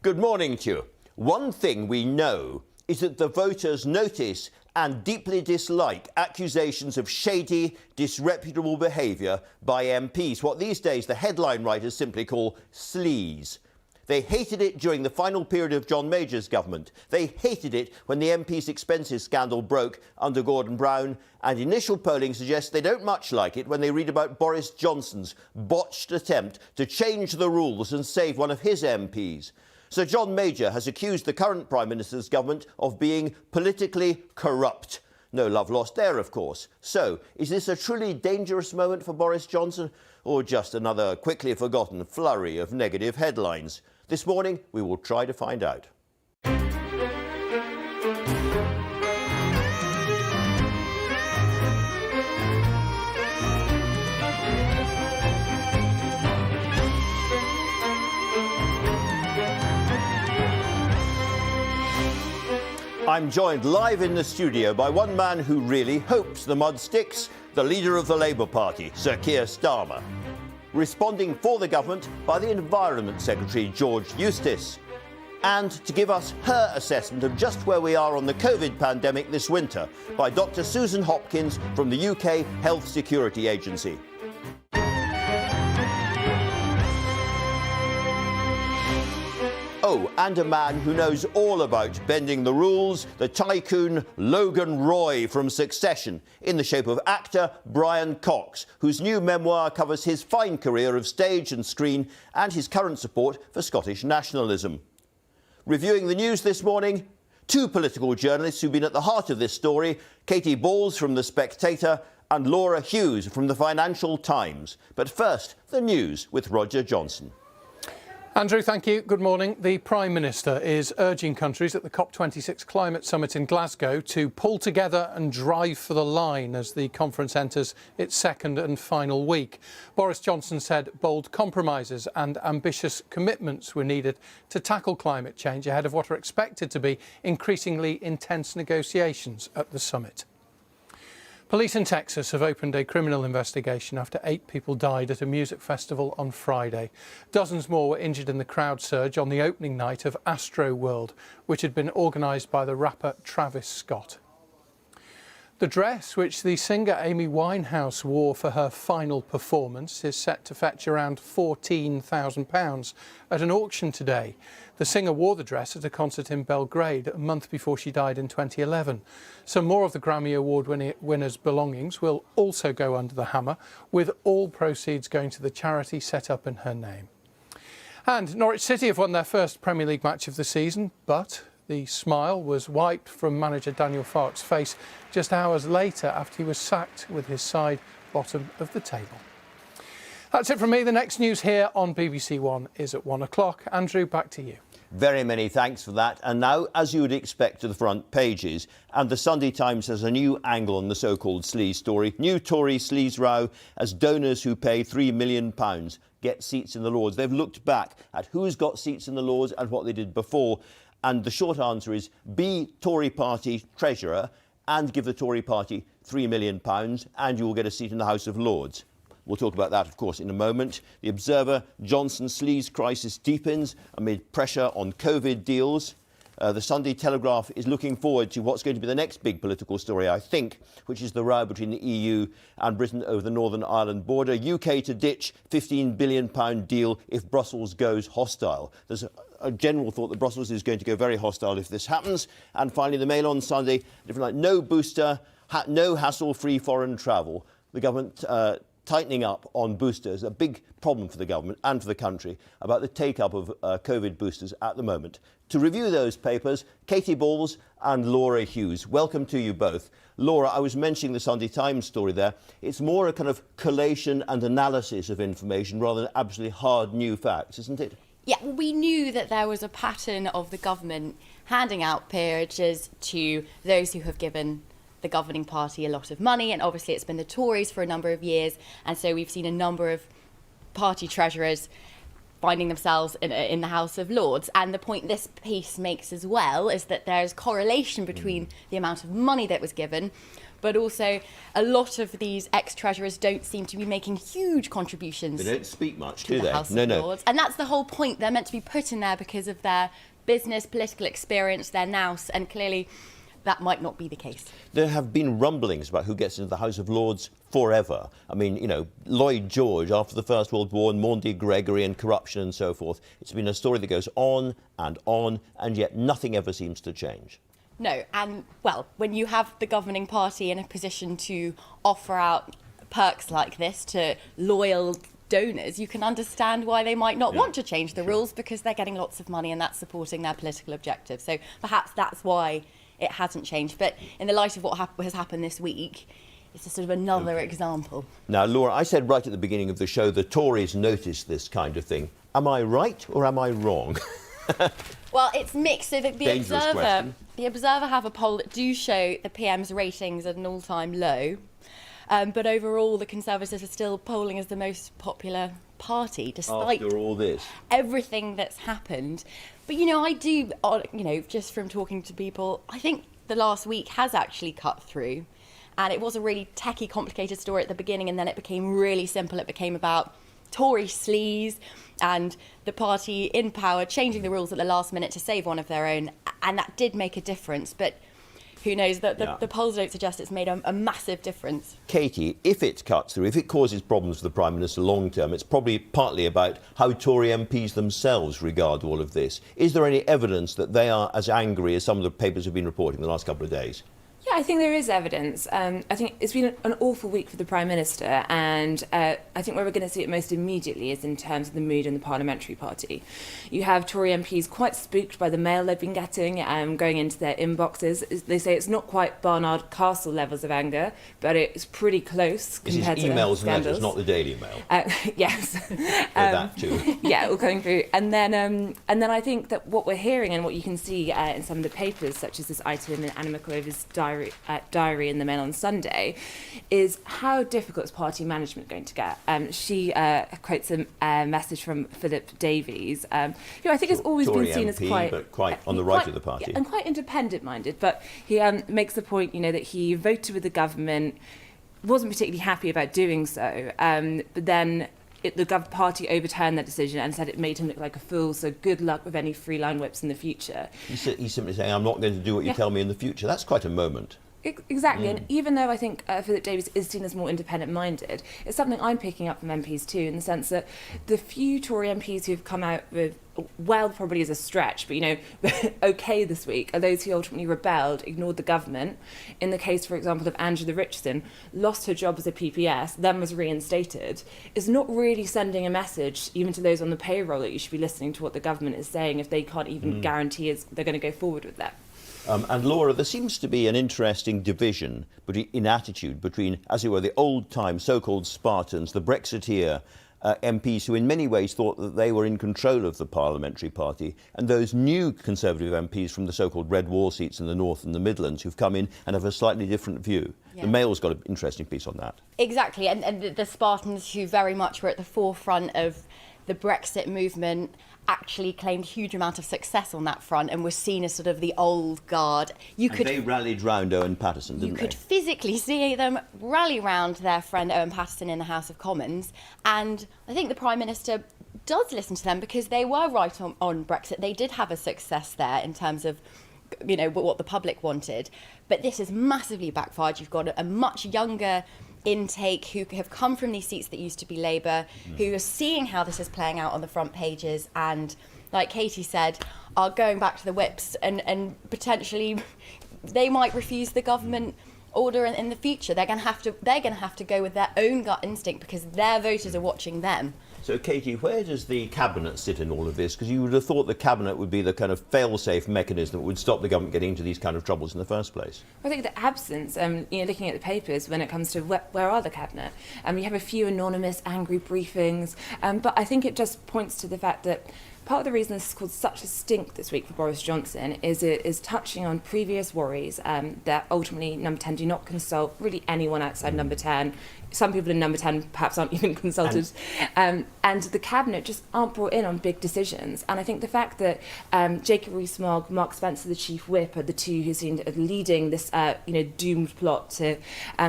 Good morning to you. One thing we know is that the voters notice and deeply dislike accusations of shady, disreputable behaviour by MPs, what these days the headline writers simply call sleaze. They hated it during the final period of John Major's government. They hated it when the MP's expenses scandal broke under Gordon Brown, and initial polling suggests they don't much like it when they read about Boris Johnson's botched attempt to change the rules and save one of his MPs. Sir John Major has accused the current Prime Minister's government of being politically corrupt. No love lost there, of course. So, is this a truly dangerous moment for Boris Johnson, or just another quickly forgotten flurry of negative headlines? This morning, we will try to find out. I'm joined live in the studio by one man who really hopes the mud sticks, the leader of the Labour Party, Sir Keir Starmer. Responding for the government by the Environment Secretary, George Eustice. And to give us her assessment of just where we are on the COVID pandemic this winter by Dr. Susan Hopkins from the UK Health Security Agency. Oh, and a man who knows all about bending the rules, the tycoon Logan Roy from Succession, in the shape of actor Brian Cox, whose new memoir covers his fine career of stage and screen and his current support for Scottish nationalism. Reviewing the news this morning, two political journalists who've been at the heart of this story, Katy Balls from The Spectator and Laura Hughes from the Financial Times. But first, the news with Roger Johnson. Andrew, thank you. Good morning. The Prime Minister is urging countries at the COP26 climate summit in Glasgow to pull together and drive for the line as the conference enters its second and final week. Boris Johnson said bold compromises and ambitious commitments were needed to tackle climate change ahead of what are expected to be increasingly intense negotiations at the summit. Police in Texas have opened a criminal investigation after 8 people died at a music festival on Friday. Dozens more were injured in the crowd surge on the opening night of Astro World, which had been organised by the rapper Travis Scott. The dress which the singer Amy Winehouse wore for her final performance is set to fetch around £14,000 at an auction today. The singer wore the dress at a concert in Belgrade a month before she died in 2011. Some more of the Grammy Award winners' belongings will also go under the hammer, with all proceeds going to the charity set up in her name. And Norwich City have won their first Premier League match of the season, but the smile was wiped from manager Daniel Farke's face just hours later after he was sacked with his side bottom of the table. That's it from me. The next news here on BBC One is at 1 o'clock. Andrew, back to you. Very many thanks for that. And now, as you would expect, to the front pages. And the Sunday Times has a new angle on the so-called sleaze story. New Tory sleaze row as donors who pay £3 million get seats in the Lords. They've looked back at who's got seats in the Lords and what they did before. And the short answer is be Tory party treasurer and give the Tory party £3 million and you will get a seat in the House of Lords. We'll talk about that, of course, in a moment. The Observer, Johnson's sleaze crisis deepens amid pressure on COVID deals. The Sunday Telegraph is looking forward to what's going to be the next big political story, I think, which is the row between the EU and Britain over the Northern Ireland border. UK to ditch £15 billion deal if Brussels goes hostile. There's a general thought that Brussels is going to go very hostile if this happens. And finally, the Mail on Sunday, different like no booster, no hassle-free foreign travel. The government tightening up on boosters, a big problem for the government and for the country about the take-up of COVID boosters at the moment. To review those papers, Katy Balls and Laura Hughes. Welcome to you both. Laura, I was mentioning the Sunday Times story there. It's more a kind of collation and analysis of information rather than absolutely hard new facts, isn't it? Yeah, well, we knew that there was a pattern of the government handing out peerages to those who have given the governing party a lot of money, and obviously it's been the Tories for a number of years, and so we've seen a number of party treasurers finding themselves in the House of Lords. And the point this piece makes as well is that there's correlation between the amount of money that was given but also a lot of these ex-treasurers don't seem to be making huge contributions. They don't speak much, to do the they? House of Lords. And that's the whole point. They're meant to be put in there because of their business, political experience, their nous, and clearly that might not be the case. There have been rumblings about who gets into the House of Lords forever. I mean, you know, Lloyd George after the First World War and Maundy Gregory and corruption and so forth. It's been a story that goes on, and yet nothing ever seems to change. No, and, well, when you have the governing party in a position to offer out perks like this to loyal donors, you can understand why they might not want to change the rules, because they're getting lots of money and that's supporting their political objectives. So perhaps that's why it hasn't changed. But in the light of what has happened this week, it's a sort of another example. Now, Laura, I said right at the beginning of the show the Tories noticed this kind of thing. Am I right or am I wrong? Well, it's mixed. So the Observer have a poll that do show the PM's ratings at an all-time low. But overall, the Conservatives are still polling as the most popular party, despite after all this, everything that's happened. But, you know, I do, you know, just from talking to people, I think the last week has actually cut through. And it was a really techie, complicated story at the beginning, and then it became really simple. It became about Tory sleaze and the party in power changing the rules at the last minute to save one of their own. And that did make a difference. But who knows, the polls don't suggest it's made a massive difference. Katy, if it cuts through, if it causes problems for the Prime Minister long term, it's probably partly about how Tory MPs themselves regard all of this. Is there any evidence that they are as angry as some of the papers have been reporting the last couple of days? Yeah, I think there is evidence. I think it's been an awful week for the Prime Minister, and I think where we're going to see it most immediately is in terms of the mood in the Parliamentary Party. You have Tory MPs quite spooked by the mail they've been getting, going into their inboxes. They say it's not quite Barnard Castle levels of anger, but it's pretty close compared to emails and scandals. letters, not the Daily Mail. Yes. That too. Yeah, all coming through. And then I think that what we're hearing and what you can see in some of the papers, such as this item in Anna McClover's diary in the Mail on Sunday, is how difficult is party management going to get. She quotes a message from Philip Davies, who I think has always Tory been seen MP, as but quite on the right of the party. And quite independent-minded, but he makes the point, you know, that he voted with the government, wasn't particularly happy about doing so, but then the party overturned that decision and said it made him look like a fool, so good luck with any free line whips in the future. He's simply saying, I'm not going to do what you tell me in the future. That's quite a moment. Exactly, and even though I think Philip Davies is seen as more independent-minded, it's something I'm picking up from MPs too, in the sense that the few Tory MPs who've come out with, well, probably is a stretch, but, you know, okay this week, are those who ultimately rebelled, ignored the government. In the case, for example, of Angela Richardson, lost her job as a PPS, then was reinstated, is not really sending a message, even to those on the payroll, that you should be listening to what the government is saying if they can't even guarantee they're going to go forward with that. And Laura, there seems to be an interesting division in attitude between, as it were, the old-time so-called Spartans, the Brexiteer MPs who in many ways thought that they were in control of the Parliamentary Party, and those new Conservative MPs from the so-called Red Wall seats in the North and the Midlands who've come in and have a slightly different view. Yeah. The Mail's got an interesting piece on that. Exactly, and the Spartans who very much were at the forefront of the Brexit movement actually claimed a huge amount of success on that front and were seen as sort of the old guard. They rallied round Owen Paterson, didn't they? You could physically see them rally round their friend Owen Paterson in the House of Commons, and I think the Prime Minister does listen to them because they were right on Brexit. They did have a success there in terms of, you know, what the public wanted, but this has massively backfired. You've got a much younger intake who have come from these seats that used to be Labour, who are seeing how this is playing out on the front pages and, like Katy said, are going back to the whips and potentially they might refuse the government order in the future. They're going to have to go with their own gut instinct because their voters are watching them. So, Katy, where does the Cabinet sit in all of this? Because you would have thought the Cabinet would be the kind of fail-safe mechanism that would stop the government getting into these kind of troubles in the first place. I think the absence, looking at the papers when it comes to where are the Cabinet, you have a few anonymous, angry briefings, but I think it just points to the fact that part of the reason this has caused such a stink this week for Boris Johnson is it is touching on previous worries that ultimately Number 10 do not consult really anyone outside Number 10. some people in number 10 perhaps aren't even consulted, and the cabinet just aren't brought in on big decisions. And I think the fact that Jacob Rees-Mogg, Mark Spencer, the chief whip, are the two who seem to be leading this doomed plot to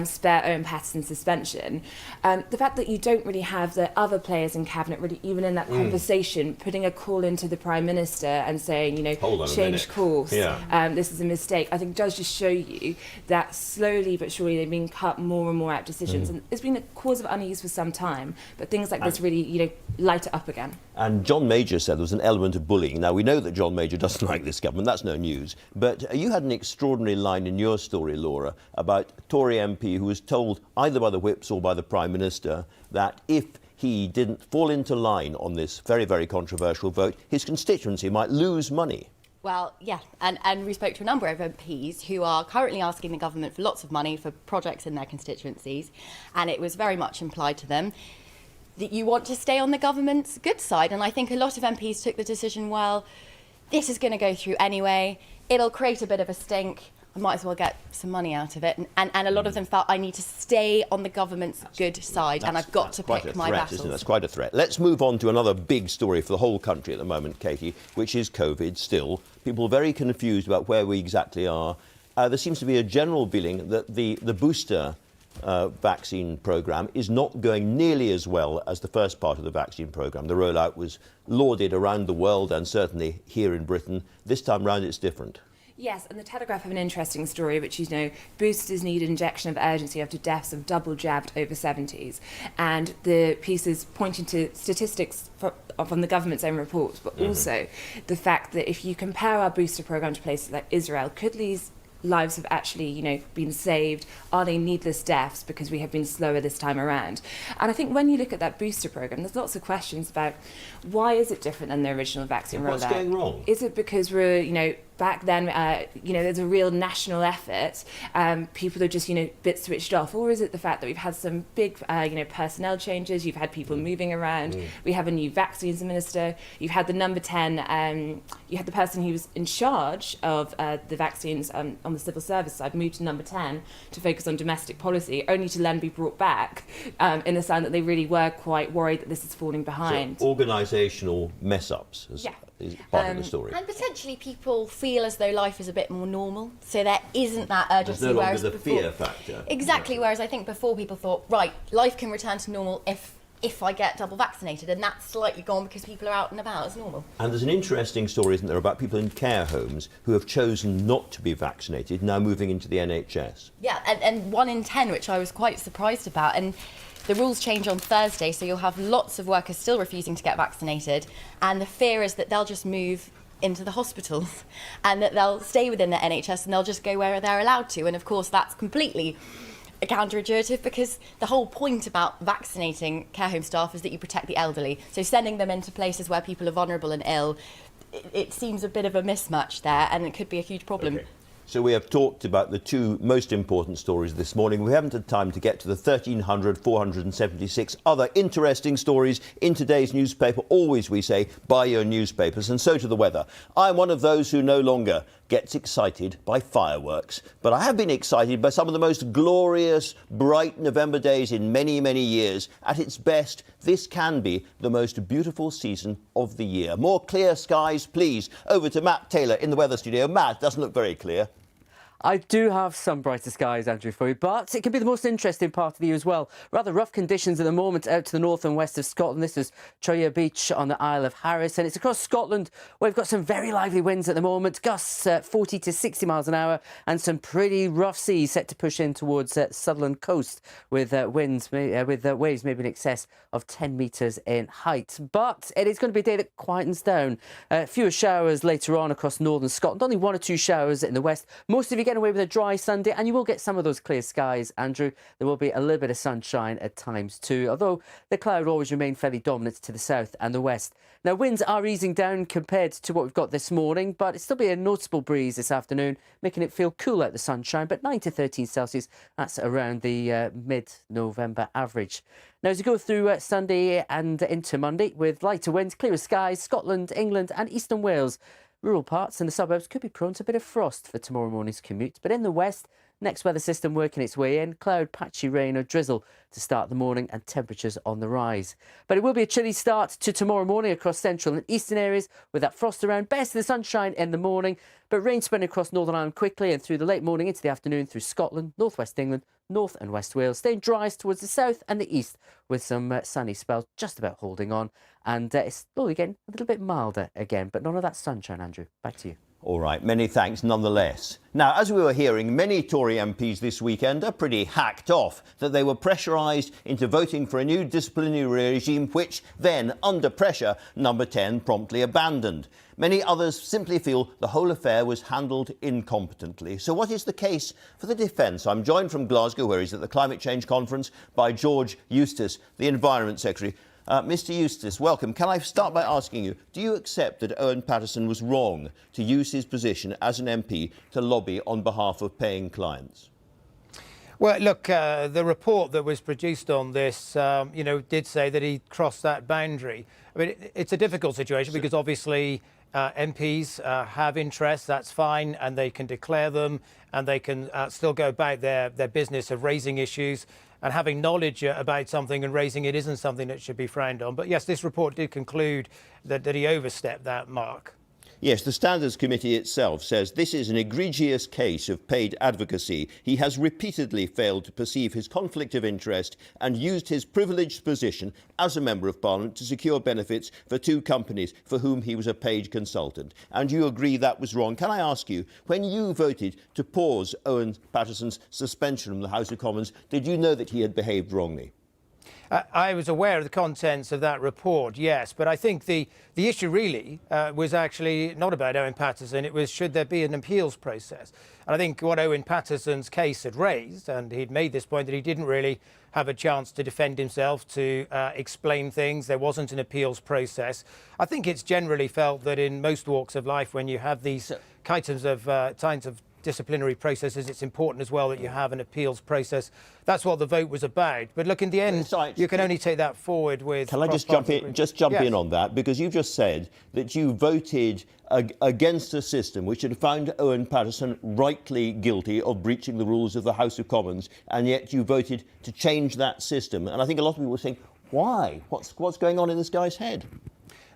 spare Owen Paterson's suspension, the fact that you don't really have the other players in cabinet really even in that conversation putting a call into the Prime Minister and saying, change course, this is a mistake, I think does just show you that slowly but surely they've been cut more and more out decisions, and it's been a cause of unease for some time, but things like this really light it up again. And John Major said there was an element of bullying. Now, we know that John Major doesn't like this government, that's no news, but you had an extraordinary line in your story, Laura, about a Tory MP who was told either by the whips or by the Prime Minister that if he didn't fall into line on this very, very controversial vote, his constituency might lose money. Well, yeah, and we spoke to a number of MPs who are currently asking the government for lots of money for projects in their constituencies, and it was very much implied to them that you want to stay on the government's good side. And I think a lot of MPs took the decision, well, this is going to go through anyway, it'll create a bit of a stink, I might as well get some money out of it. And a lot of them felt I need to stay on the government's good side, and I've got to pick my battles. That's quite a threat. Let's move on to another big story for the whole country at the moment, Katie, which is COVID still. People are very confused about where we exactly are. There seems to be a general feeling that the booster vaccine programme is not going nearly as well as the first part of the vaccine programme. The rollout was lauded around the world and certainly here in Britain. This time round it's different. Yes, and the Telegraph have an interesting story, which boosters need injection of urgency after deaths of double-jabbed over 70s. And the piece is pointing to statistics from the government's own reports, but also the fact that if you compare our booster programme to places like Israel, could these lives have actually, been saved? Are they needless deaths because we have been slower this time around? And I think when you look at that booster programme, there's lots of questions about why is it different than the original vaccine rollout? What's going wrong? Is it because we're, back then, there's a real national effort, people are just, bit switched off? Or is it the fact that we've had some big, personnel changes, you've had people moving around, we have a new vaccines minister, you've had the number 10, you had the person who was in charge of the vaccines on the civil service side moved to number 10 to focus on domestic policy, only to then be brought back in the sign that they really were quite worried that this is falling behind. So organisational mess-ups is part of the story. And potentially people feel as though life is a bit more normal, so there isn't that urgency. There's no longer the before, fear factor. Exactly, whereas I think before people thought, right, life can return to normal if I get double vaccinated, and that's slightly gone because people are out and about as normal. And there's an interesting story, isn't there, about people in care homes who have chosen not to be vaccinated, now moving into the NHS. Yeah, and 1 in 10, which I was quite surprised about. And the rules change on Thursday, so you'll have lots of workers still refusing to get vaccinated, and the fear is that they'll just move into the hospitals and that they'll stay within the NHS and they'll just go where they're allowed to. And of course that's completely counterintuitive, because the whole point about vaccinating care home staff is that you protect the elderly. So sending them into places where people are vulnerable and ill, it seems a bit of a mismatch there, and it could be a huge problem. Okay. So we have talked about the two most important stories this morning. We haven't had time to get to the 1,376 other interesting stories in today's newspaper. Always, we say, buy your newspapers, and so to the weather. I'm one of those who no longer gets excited by fireworks, but I have been excited by some of the most glorious, bright November days in many, many years. At its best, this can be the most beautiful season of the year. More clear skies, please. Over to Matt Taylor in the weather studio. Matt, doesn't look very clear. I do have some brighter skies, Andrew, for you, but it can be the most interesting part of the year as well. Rather rough conditions at the moment out to the north and west of Scotland. This is Troia Beach on the Isle of Harris, and it's across Scotland where we've got some very lively winds at the moment, gusts 40 to 60 miles an hour, and some pretty rough seas set to push in towards Sutherland coast with waves maybe in excess of 10 metres in height. But it is going to be a day that quietens down. Fewer showers later on across northern Scotland, only 1 or 2 showers in the west. Most of you getting away with a dry Sunday, and you will get some of those clear skies, Andrew. There will be a little bit of sunshine at times too, although the cloud will always remain fairly dominant to the south and the west. Now, winds are easing down compared to what we've got this morning, but it'll still be a noticeable breeze this afternoon, making it feel cool out the sunshine, but 9 to 13 Celsius, that's around the mid-November average. Now, as you go through Sunday and into Monday, with lighter winds, clearer skies, Scotland, England and eastern Wales, rural parts and the suburbs could be prone to a bit of frost for tomorrow morning's commute. But in the west, Next weather system working its way in, cloud, patchy rain or drizzle to start the morning and temperatures on the rise. But it will be a chilly start to tomorrow morning across central and eastern areas with that frost around. Best of the sunshine in the morning, but rain spreading across Northern Ireland quickly and through the late morning into the afternoon through Scotland, northwest England, North and West Wales, staying driest towards the south and the east with some sunny spells just about holding on. And it's slowly getting a little bit milder again, but none of that sunshine, Andrew. Back to you. All right, many thanks nonetheless. Now, as we were hearing, many Tory MPs this weekend are pretty hacked off that they were pressurised into voting for a new disciplinary regime, which then, under pressure, Number 10 promptly abandoned. Many others simply feel the whole affair was handled incompetently. So what is the case for the defence? I'm joined from Glasgow, where he's at the Climate Change Conference, by George Eustice, the Environment Secretary. Mr Eustace, welcome. Can I start by asking you, do you accept that Owen Paterson was wrong to use his position as an MP to lobby on behalf of paying clients? Well, look, the report that was produced on this, did say that he crossed that boundary. I mean, it's a difficult situation because obviously MPs have interests, that's fine, and they can declare them and they can still go about their business of raising issues. And having knowledge about something and raising it isn't something that should be frowned on. But yes, this report did conclude that he overstepped that mark. Yes, the Standards Committee itself says this is an egregious case of paid advocacy. He has repeatedly failed to perceive his conflict of interest and used his privileged position as a Member of Parliament to secure benefits for two companies for whom he was a paid consultant. And you agree that was wrong. Can I ask you, when you voted to pause Owen Paterson's suspension from the House of Commons, did you know that he had behaved wrongly? I was aware of the contents of that report, yes, but I think the issue really was actually not about Owen Paterson. It was, should there be an appeals process? And I think what Owen Paterson's case had raised, and he'd made this point that he didn't really have a chance to defend himself, to explain things. There wasn't an appeals process. I think it's generally felt that in most walks of life, when you have these kinds of disciplinary processes, it's important as well that you have an appeals process. That's what the vote was about. But look, in the end, you can only take that forward with... Can I just jump in on that? Because you've just said that you voted against a system which had found Owen Paterson rightly guilty of breaching the rules of the House of Commons, and yet you voted to change that system. And I think a lot of people were saying, why? What's going on in this guy's head?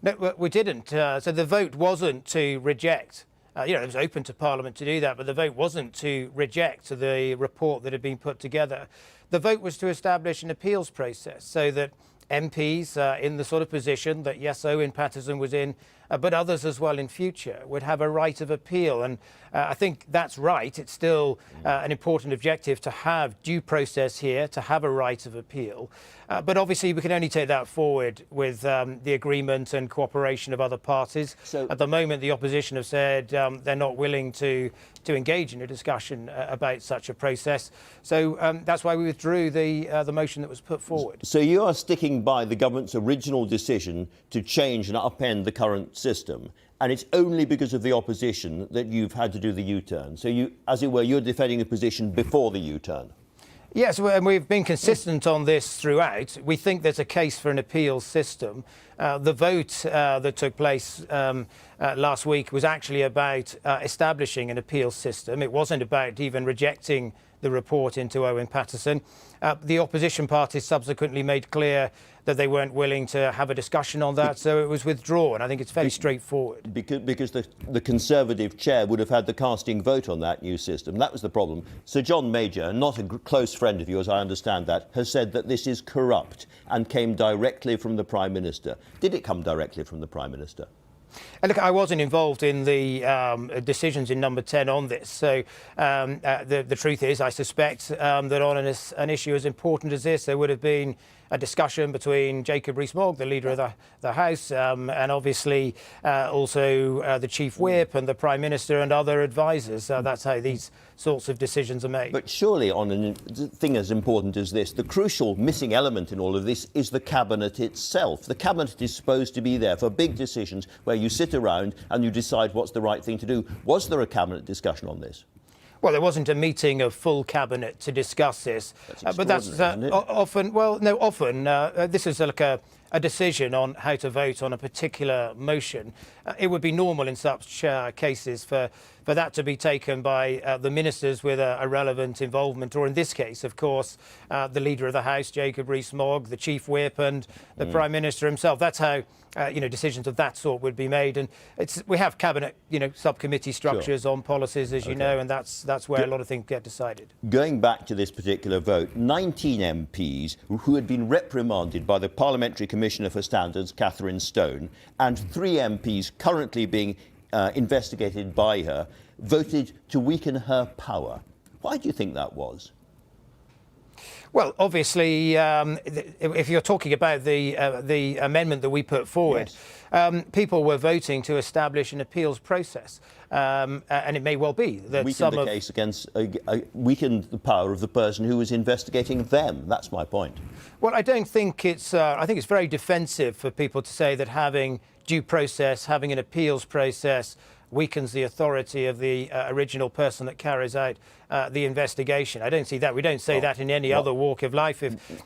No, we didn't. So the vote wasn't to reject. It was open to Parliament to do that, but the vote wasn't to reject the report that had been put together. The vote was to establish an appeals process so that MPs in the sort of position that, yes, Owen Paterson was in, but others as well in future, would have a right of appeal. And I think that's right. It's still an important objective to have due process here, to have a right of appeal. But obviously, we can only take that forward with the agreement and cooperation of other parties. So, at the moment, the opposition have said they're not willing to engage in a discussion about such a process. So that's why we withdrew the motion that was put forward. So you are sticking by the government's original decision to change and upend the current system, and it's only because of the opposition that you've had to do the U-turn. So you, as it were, you're defending the position before the U-turn. Yes, and we've been consistent on this throughout. We think there's a case for an appeals system. The vote that took place last week was actually about establishing an appeals system. It wasn't about even rejecting the report into Owen Paterson. The opposition parties subsequently made clear that they weren't willing to have a discussion on that, so it was withdrawn. I think it's fairly straightforward. Because the Conservative chair would have had the casting vote on that new system. That was the problem. Sir John Major, not a close friend of yours, I understand that, has said that this is corrupt and came directly from the Prime Minister. Did it come directly from the Prime Minister? Look, I wasn't involved in the decisions in Number 10 on this. So the truth is, I suspect that on an issue as important as this, there would have been a discussion between Jacob Rees-Mogg, the leader of the House, and obviously also the Chief Whip and the Prime Minister and other advisers. That's how these sorts of decisions are made. But surely on a thing as important as this, the crucial missing element in all of this is the Cabinet itself. The Cabinet is supposed to be there for big decisions where you sit around and you decide what's the right thing to do. Was there a Cabinet discussion on this? Well, there wasn't a meeting of full Cabinet to discuss this, but that's often. Well, no, often this is like a a decision on how to vote on a particular motion, it would be normal in such cases for that to be taken by the ministers with a relevant involvement, or in this case, of course, the Leader of the House, Jacob Rees-Mogg, the Chief Whip and the Prime Minister himself. That's how decisions of that sort would be made. And we have cabinet, subcommittee structures on policies, as you know, and that's where a lot of things get decided. Going back to this particular vote, 19 MPs who had been reprimanded by the Parliamentary Commissioner for Standards, Catherine Stone, and 3 MPs currently being investigated by her, voted to weaken her power. Why do you think that was? Well, obviously, if you're talking about the amendment that we put forward, yes, people were voting to establish an appeals process, and it may well be that weakened the case against weakened the power of the person who was investigating them. That's my point. Well, I don't think it's. I think it's very defensive for people to say that having due process, having an appeals process, weakens the authority of the original person that carries out the investigation. I don't see that. We don't say that in any other walk of life.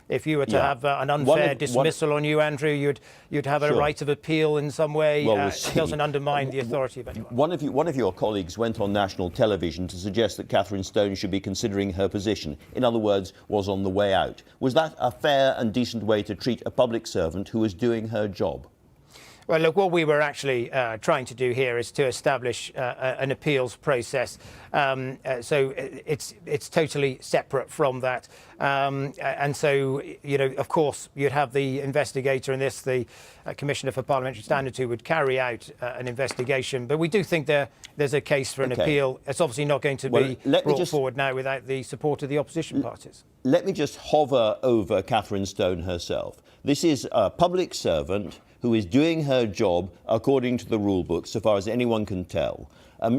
If you were to have an unfair dismissal on you, Andrew, you'd have a right of appeal in some way. It doesn't undermine the authority of anyone. One of your colleagues went on national television to suggest that Catherine Stone should be considering her position. In other words, was on the way out. Was that a fair and decent way to treat a public servant who was doing her job? Well, look, what we were actually trying to do here is to establish an appeals process. So it's totally separate from that. And so, of course, you'd have the investigator in this, the Commissioner for Parliamentary Standards, who would carry out an investigation. But we do think there's a case for an appeal. It's obviously not going to be brought forward now without the support of the opposition parties. Let me just hover over Catherine Stone herself. This is a public servant who is doing her job according to the rule book, so far as anyone can tell.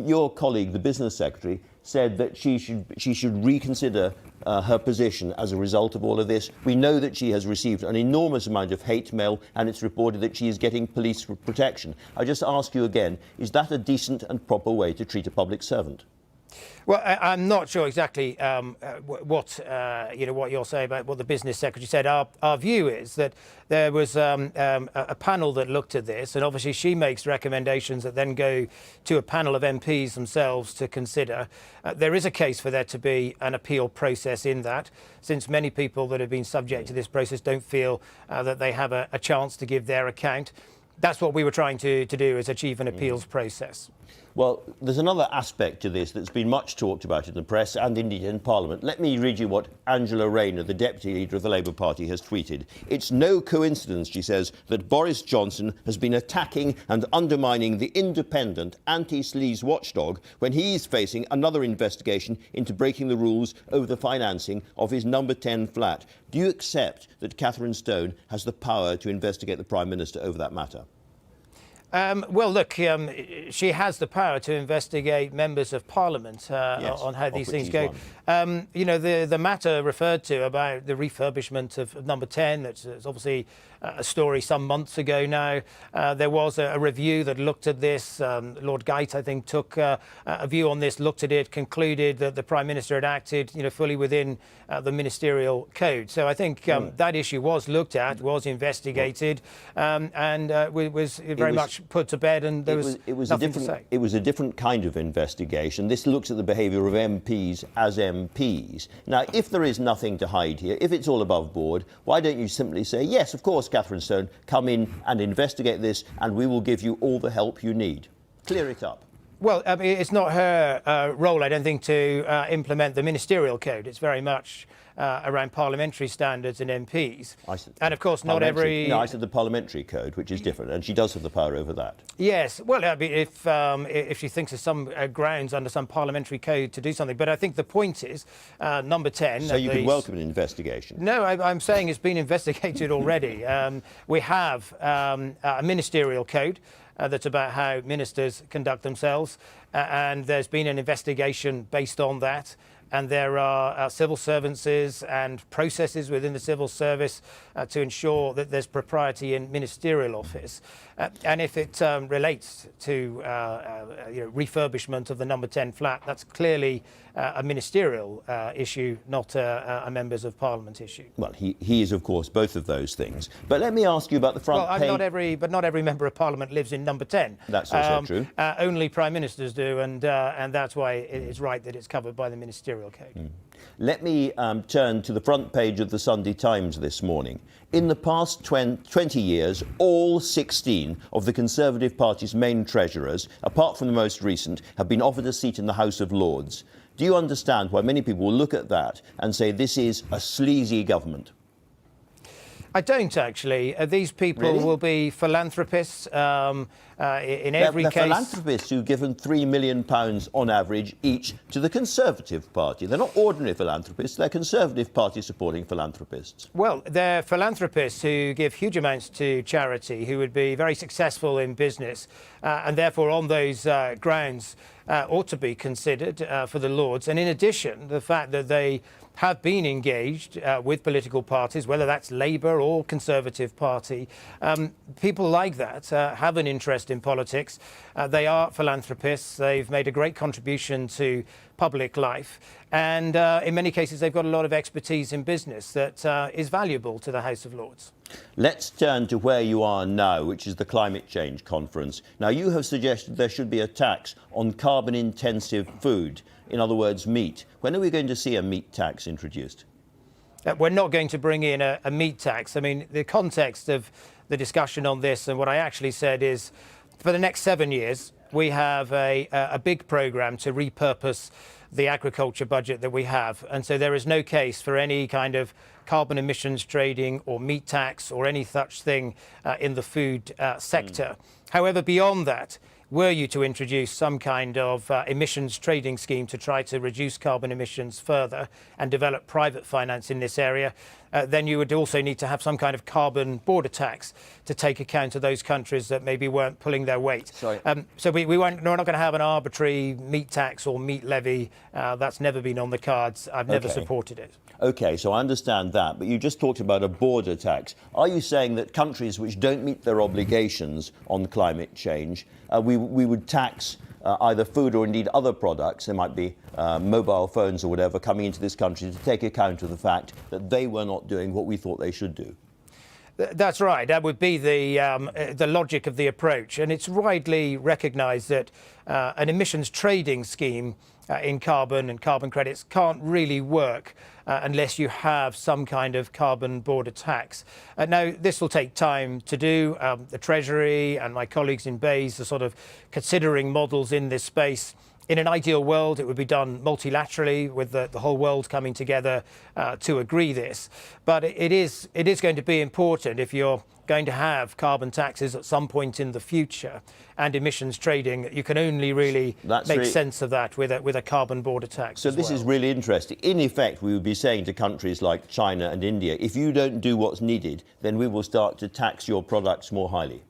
Your colleague, the business secretary, said that she should reconsider her position as a result of all of this. We know that she has received an enormous amount of hate mail, and it's reported that she is getting police protection. I just ask you again, is that a decent and proper way to treat a public servant? Well, I'm not sure exactly what you're saying about what the business secretary said. Our view is that there was a panel that looked at this, and obviously she makes recommendations that then go to a panel of MPs themselves to consider. There is a case for there to be an appeal process in that, since many people that have been subject to this process don't feel that they have a chance to give their account. That's what we were trying to do, is achieve an appeals process. Well, there's another aspect to this that's been much talked about in the press and indeed in Parliament. Let me read you what Angela Rayner, the Deputy Leader of the Labour Party, has tweeted. It's no coincidence, she says, that Boris Johnson has been attacking and undermining the independent anti-sleaze watchdog when he is facing another investigation into breaking the rules over the financing of his number 10 flat. Do you accept that Catherine Stone has the power to investigate the Prime Minister over that matter? Well, look, she has the power to investigate members of Parliament on how these things go. The matter referred to about the refurbishment of number 10, that's obviously a story some months ago now. There was a review that looked at this. Lord Geit, I think, took a view on this, looked at it, concluded that the Prime Minister had acted, fully within the ministerial code. So I think that issue was looked at, was investigated, and was very much put to bed, and there was nothing to say. It was a different kind of investigation. This looks at the behaviour of MPs as MPs. Now, if there is nothing to hide here, if it's all above board, why don't you simply say, yes, of course, Catherine Stone, come in and investigate this, and we will give you all the help you need. Clear it up. Well, it's not her role, I don't think, to implement the ministerial code. It's very much around parliamentary standards and MPs. And of course, not every... No, I said the parliamentary code, which is different, and she does have the power over that. Yes, well, if she thinks there's some grounds under some parliamentary code to do something. But I think the point is, number 10... So you can welcome an investigation? No, I'm saying it's been investigated already. We have a ministerial code that's about how ministers conduct themselves, and there's been an investigation based on that. and there are civil services and processes within the civil service to ensure that there's propriety in ministerial office. And if it relates to refurbishment of the number 10 flat, that's clearly a ministerial issue, not a members of parliament issue. Well, he is, of course, both of those things. But let me ask you about the front page. Not every member of parliament lives in number 10. That's also true. Only prime ministers do, and that's why it is right that it's covered by the ministerial code. Let me turn to the front page of the Sunday Times this morning. In the past 20 years, all 16 of the Conservative Party's main treasurers, apart from the most recent, have been offered a seat in the House of Lords. Do you understand why many people will look at that and say this is a sleazy government? I don't, actually. These people Really? will be philanthropists in every they're case. Philanthropists who've given £3 million on average each to the Conservative Party. They're not ordinary philanthropists, they're Conservative Party supporting philanthropists. Well, they're philanthropists who give huge amounts to charity, who would be very successful in business, and therefore on those grounds ought to be considered for the Lords. And in addition, the fact that they have been engaged with political parties, whether that's Labour or Conservative Party. People like that have an interest in politics. They are philanthropists. They've made a great contribution to public life. And in many cases, they've got a lot of expertise in business that is valuable to the House of Lords. Let's turn to where you are now, which is the climate change conference. Now, you have suggested there should be a tax on carbon-intensive food, in other words, meat. When are we going to see a meat tax introduced? We're not going to bring in a meat tax. I mean, the context of the discussion on this and what I actually said is for the next 7 years, we have a big programme to repurpose the agriculture budget that we have. And so there is no case for any kind of carbon emissions trading or meat tax or any such thing in the food sector. However, beyond that, were you to introduce some kind of emissions trading scheme to try to reduce carbon emissions further and develop private finance in this area, then you would also need to have some kind of carbon border tax to take account of those countries that maybe weren't pulling their weight. Sorry. So we're not going to have an arbitrary meat tax or meat levy. That's never been on the cards. I've never supported it. OK, so I understand that, but you just talked about a border tax. Are you saying that countries which don't meet their obligations on climate change, we would tax either food or indeed other products, there might be mobile phones or whatever, coming into this country to take account of the fact that they were not doing what we thought they should do? That's right. That would be the logic of the approach. And it's widely recognised that an emissions trading scheme in carbon and carbon credits can't really work unless you have some kind of carbon border tax. Now, this will take time to do. The Treasury and my colleagues in BEIS are sort of considering models in this space. In an ideal world, it would be done multilaterally with the whole world coming together to agree this. But it is going to be important if you're going to have carbon taxes at some point in the future and emissions trading. You can only really make sense of that with a carbon border tax. So this is really interesting. In effect, we would be saying to countries like China and India, if you don't do what's needed, then we will start to tax your products more highly.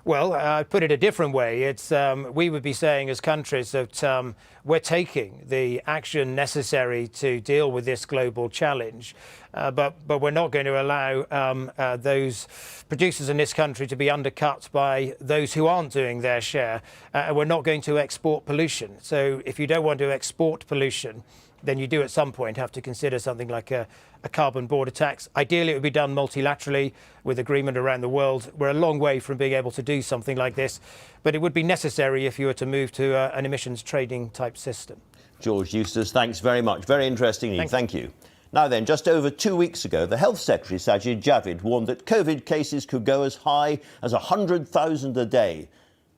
Well, I'd put it a different way. It's we would be saying as countries that we're taking the action necessary to deal with this global challenge, but we're not going to allow those producers in this country to be undercut by those who aren't doing their share. And we're not going to export pollution. So if you don't want to export pollution, then you do at some point have to consider something like a carbon border tax. Ideally, it would be done multilaterally with agreement around the world. We're a long way from being able to do something like this, but it would be necessary if you were to move to an emissions trading type system. George Eustice, thanks very much. Very interesting. Thank you. Now then, just over 2 weeks ago, the Health Secretary, Sajid Javid, warned that COVID cases could go as high as 100,000 a day.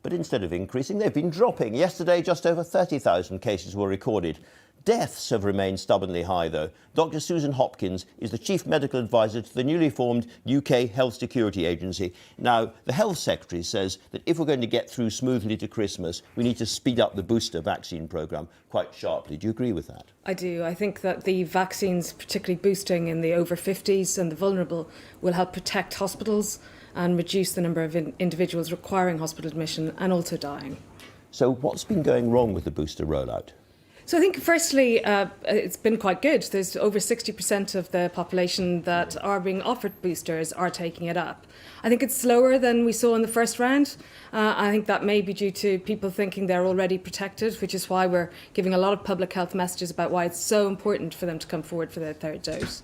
But instead of increasing, they've been dropping. Yesterday, just over 30,000 cases were recorded. Deaths have remained stubbornly high, though. Dr. Susan Hopkins is the Chief Medical Advisor to the newly formed UK Health Security Agency. Now, the Health Secretary says that if we're going to get through smoothly to Christmas, we need to speed up the booster vaccine programme quite sharply. Do you agree with that? I do. I think that the vaccines, particularly boosting in the over 50s and the vulnerable, will help protect hospitals and reduce the number of individuals requiring hospital admission and also dying. So what's been going wrong with the booster rollout? So I think, firstly, it's been quite good. There's over 60% of the population that are being offered boosters are taking it up. I think it's slower than we saw in the first round. I think that may be due to people thinking they're already protected, which is why we're giving a lot of public health messages about why it's so important for them to come forward for their third dose.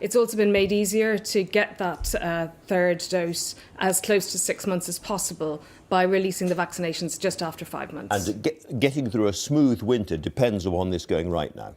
It's also been made easier to get that third dose as close to 6 months as possible by releasing the vaccinations just after 5 months. And getting through a smooth winter depends on this going right now.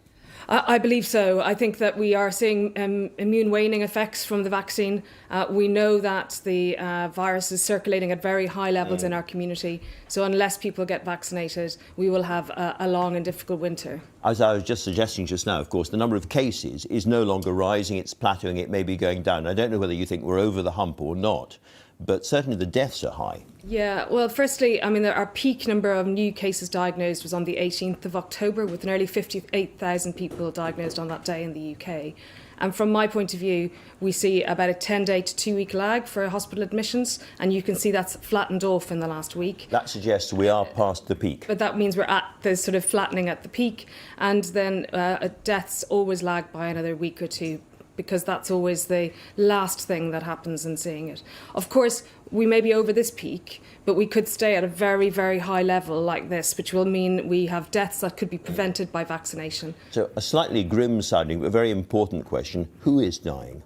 I believe so. I think that we are seeing immune waning effects from the vaccine. We know that the virus is circulating at very high levels in our community. So unless people get vaccinated, we will have a long and difficult winter. As I was just suggesting just now, of course, the number of cases is no longer rising. It's plateauing. It may be going down. I don't know whether you think we're over the hump or not, but certainly the deaths are high. Yeah, well, firstly, I mean, our peak number of new cases diagnosed was on the 18th of October, with nearly 58,000 people diagnosed on that day in the UK. And from my point of view, we see about a 10-day to 2-week lag for hospital admissions, and you can see that's flattened off in the last week. That suggests we are past the peak. But that means we're at the sort of flattening at the peak, and then deaths always lag by another week or two, because that's always the last thing that happens in seeing it. Of course, we may be over this peak, but we could stay at a very, very high level like this, which will mean we have deaths that could be prevented by vaccination. So a slightly grim sounding but very important question: who is dying?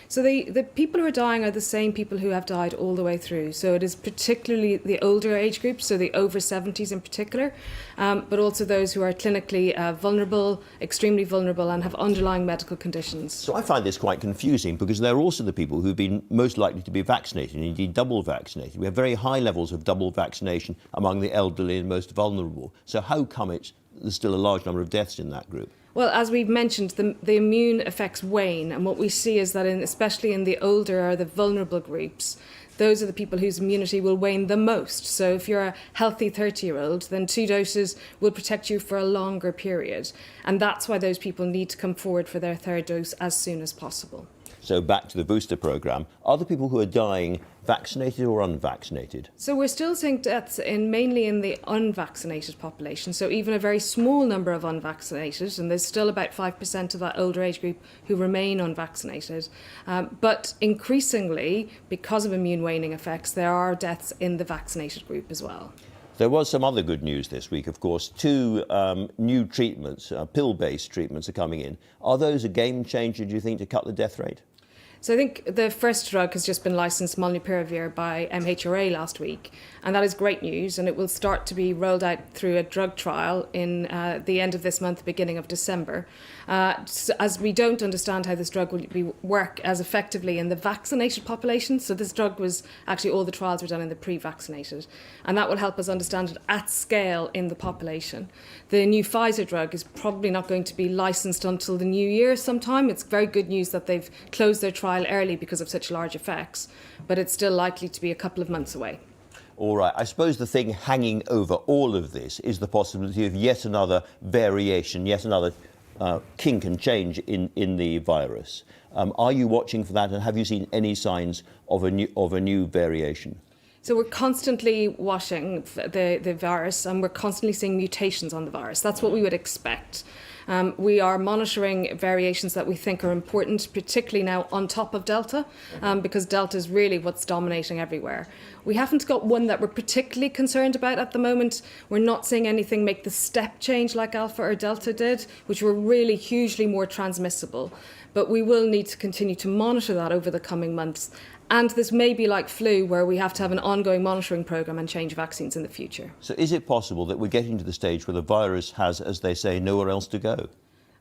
So the people who are dying are the same people who have died all the way through. So it is particularly the older age groups, so the over 70s in particular, but also those who are clinically vulnerable, extremely vulnerable, and have underlying medical conditions. So I find this quite confusing, because they're also the people who've been most likely to be vaccinated, and indeed double vaccinated. We have very high levels of double vaccination among the elderly and most vulnerable. So how come there's still a large number of deaths in that group? Well, as we've mentioned, the immune effects wane, and what we see is that especially in the older or the vulnerable groups, those are the people whose immunity will wane the most. So if you're a healthy 30-year-old, then 2 doses will protect you for a longer period. And that's why those people need to come forward for their third dose as soon as possible. So back to the booster programme, are the people who are dying vaccinated or unvaccinated? So we're still seeing deaths mainly in the unvaccinated population, so even a very small number of unvaccinated, and there's still about 5% of that older age group who remain unvaccinated. But increasingly, because of immune waning effects, there are deaths in the vaccinated group as well. There was some other good news this week, of course. 2 new treatments, pill-based treatments, are coming in. Are those a game changer, do you think, to cut the death rate? So I think the first drug has just been licensed, molnupiravir, by MHRA last week, and that is great news, and it will start to be rolled out through a drug trial in the end of this month, beginning of December. As we don't understand how this drug will work as effectively in the vaccinated population, so this drug was actually, all the trials were done in the pre-vaccinated, and that will help us understand it at scale in the population. The new Pfizer drug is probably not going to be licensed until the new year sometime. It's very good news that they've closed their trial early because of such large effects, but it's still likely to be a couple of months away. All right. I suppose the thing hanging over all of this is the possibility of yet another variation, yet another kink and change in the virus. Are you watching for that, and have you seen any signs of a new variation? So we're constantly watching the virus, and we're constantly seeing mutations on the virus. That's what we would expect. We are monitoring variations that we think are important, particularly now on top of Delta, because Delta is really what's dominating everywhere. We haven't got one that we're particularly concerned about at the moment. We're not seeing anything make the step change like Alpha or Delta did, which were really hugely more transmissible. But we will need to continue to monitor that over the coming months. And this may be like flu, where we have to have an ongoing monitoring programme and change vaccines in the future. So is it possible that we're getting to the stage where the virus has, as they say, nowhere else to go?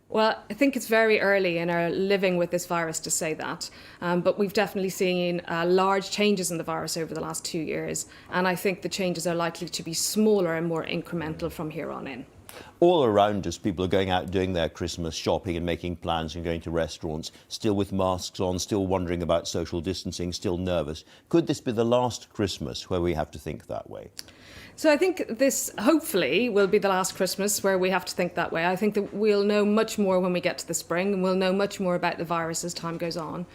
Well, I think it's very early in our living with this virus to say that, but we've definitely seen large changes in the virus over the last 2 years, and I think the changes are likely to be smaller and more incremental from here on in. All around us, people are going out doing their Christmas shopping and making plans and going to restaurants, still with masks on, still wondering about social distancing, still nervous. Could this be the last Christmas where we have to think that way? So I think this hopefully will be the last Christmas where we have to think that way. I think that we'll know much more when we get to the spring, and we'll know much more about the virus as time goes on.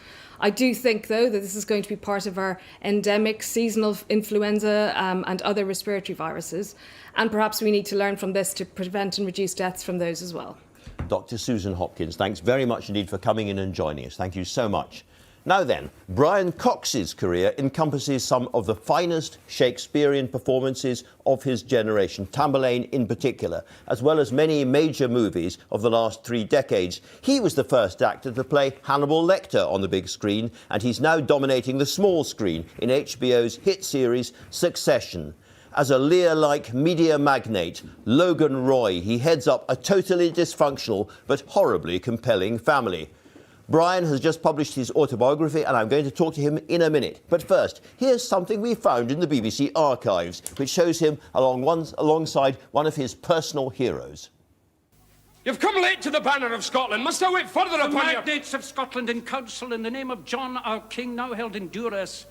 I do think, though, that this is going to be part of our endemic seasonal influenza and other respiratory viruses. And perhaps we need to learn from this to prevent and reduce deaths from those as well. Dr. Susan Hopkins, thanks very much indeed for coming in and joining us. Thank you so much. Now then, Brian Cox's career encompasses some of the finest Shakespearean performances of his generation, Tamburlaine in particular, as well as many major movies of the last 3 decades. He was the first actor to play Hannibal Lecter on the big screen, and he's now dominating the small screen in HBO's hit series Succession. As a Lear-like media magnate, Logan Roy, he heads up a totally dysfunctional but horribly compelling family. Brian has just published his autobiography, and I'm going to talk to him in a minute. But first, here's something we found in the BBC archives, which shows him alongside one of his personal heroes. You've come late to the banner of Scotland. Must I wait further upon you? The magnates of Scotland in council, in the name of John, our king, now held in duress,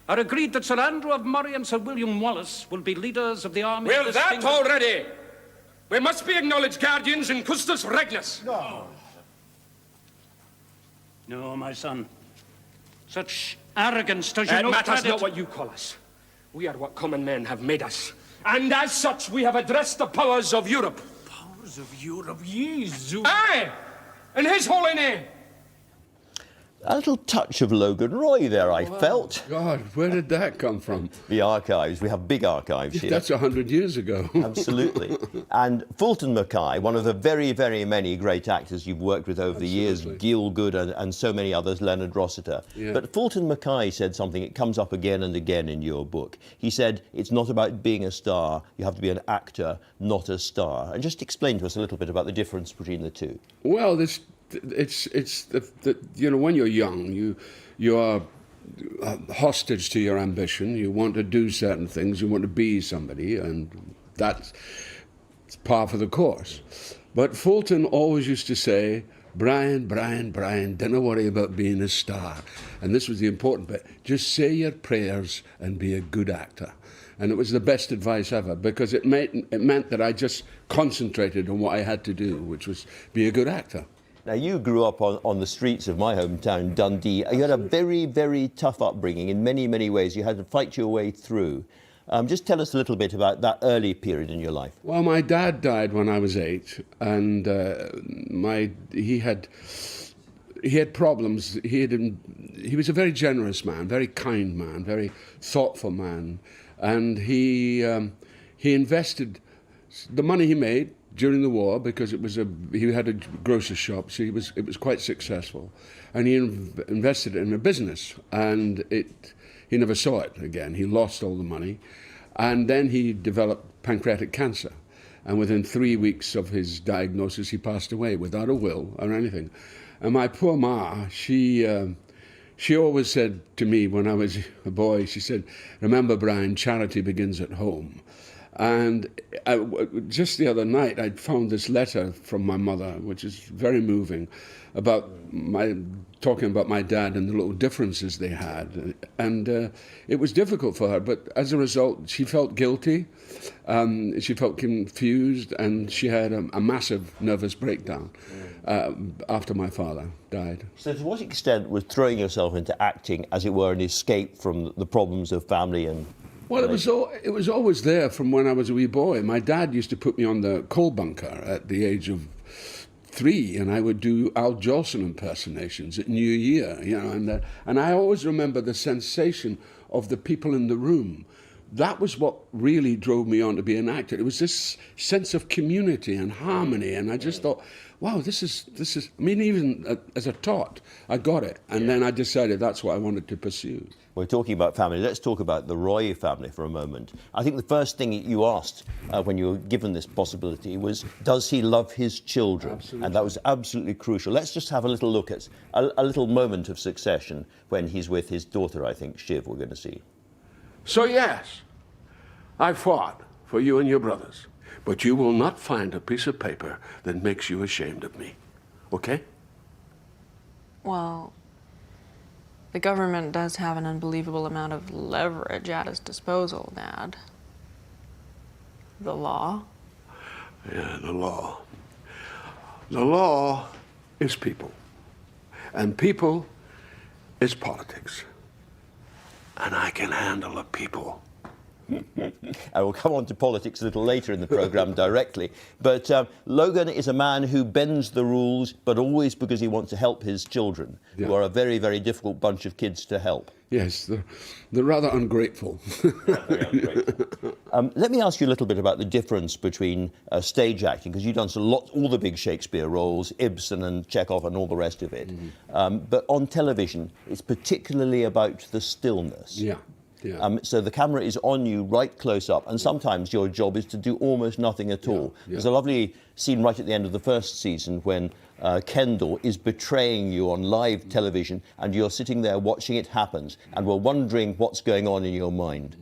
are agreed that Sir Andrew of Murray and Sir William Wallace will be leaders of the army. Well, of this that kingdom. already. We must be acknowledged guardians in Custos Regnus. No, my son. Such arrogance does you It no matters credit. not what you call us. We are what common men have made us. And as such, we have addressed the powers of Europe. Powers of Europe, Jesu. Aye! In his holy name. A little touch of Logan Roy there, I felt. God, where did that come from? The archives. We have big archives here. That's 100 years ago. Absolutely. And Fulton Mackay, one of the very, very many great actors you've worked with over the years, Gielgud and so many others, Leonard Rossiter. Yeah. But Fulton Mackay said something, it comes up again and again in your book. He said, it's not about being a star, you have to be an actor, not a star. And just explain to us a little bit about the difference between the two. Well, it's you know, when you're young, you are hostage to your ambition. You want to do certain things. You want to be somebody, and that's par for the course. But Fulton always used to say, Brian, don't worry about being a star. And this was the important bit. Just say your prayers and be a good actor. And it was the best advice ever, because it meant that I just concentrated on what I had to do, which was be a good actor. Now, you grew up on the streets of my hometown, Dundee. You had a very, very tough upbringing in many, many ways. You had to fight your way through. Just tell us a little bit about that early period in your life. Well, my dad died when I was 8, and he had problems. He was a very generous man, very kind man, very thoughtful man, and he invested the money he made during the war, because he had a grocer's shop, so it was quite successful, and he invested it in a business, and he never saw it again. He lost all the money, and then he developed pancreatic cancer, and within 3 weeks of his diagnosis, he passed away without a will or anything. And my poor Ma, she always said to me when I was a boy, she said, "Remember, Brian, charity begins at home." And just the other night, I found this letter from my mother, which is very moving, talking about my dad and the little differences they had. And it was difficult for her, but as a result, she felt guilty, she felt confused, and she had a massive nervous breakdown after my father died. So to what extent was throwing yourself into acting, as it were, an escape from the problems of family and... Well, it was always there from when I was a wee boy. My dad used to put me on the coal bunker at the age of 3, and I would do Al Jolson impersonations at New Year, you know, and I always remember the sensation of the people in the room. That was what really drove me on to be an actor. It was this sense of community and harmony, and I just thought, wow, this is. I mean, even as a tot, I got it, and then I decided that's what I wanted to pursue. We're talking about family. Let's talk about the Roy family for a moment. I think the first thing you asked when you were given this possibility was, does he love his children? Absolutely. And that was absolutely crucial. Let's just have a little look at a little moment of Succession when he's with his daughter, I think, Shiv, we're going to see. So yes, I fought for you and your brothers, but you will not find a piece of paper that makes you ashamed of me, okay? Well, the government does have an unbelievable amount of leverage at its disposal, Dad. The law? Yeah, the law. The law is people. And people is politics. And I can handle the people. I will come on to politics a little later in the programme directly. But Logan is a man who bends the rules, but always because he wants to help his children, who are a very, very difficult bunch of kids to help. Yes, they're rather ungrateful. Let me ask you a little bit about the difference between stage acting, because you've done all the big Shakespeare roles, Ibsen and Chekhov and all the rest of it. But on television, it's particularly about the stillness. Yeah. So the camera is on you right close up, and sometimes your job is to do almost nothing at all. There's a lovely scene right at the end of the first season when Kendall is betraying you on live television, and you're sitting there watching it happen, and we're wondering what's going on in your mind.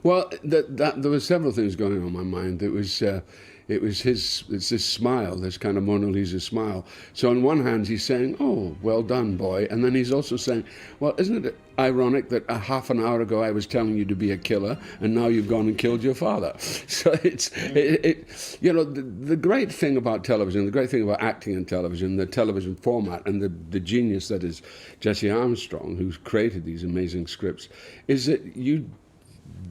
Well, there were several things going on in my mind. It's this smile, this kind of Mona Lisa smile. So on one hand, he's saying, "Oh, well done, boy," and then he's also saying, "Well, isn't it ironic that a half an hour ago I was telling you to be a killer, and now you've gone and killed your father?" So the great thing about television, the great thing about acting in television, the television format, and the genius that is Jesse Armstrong, who's created these amazing scripts, is that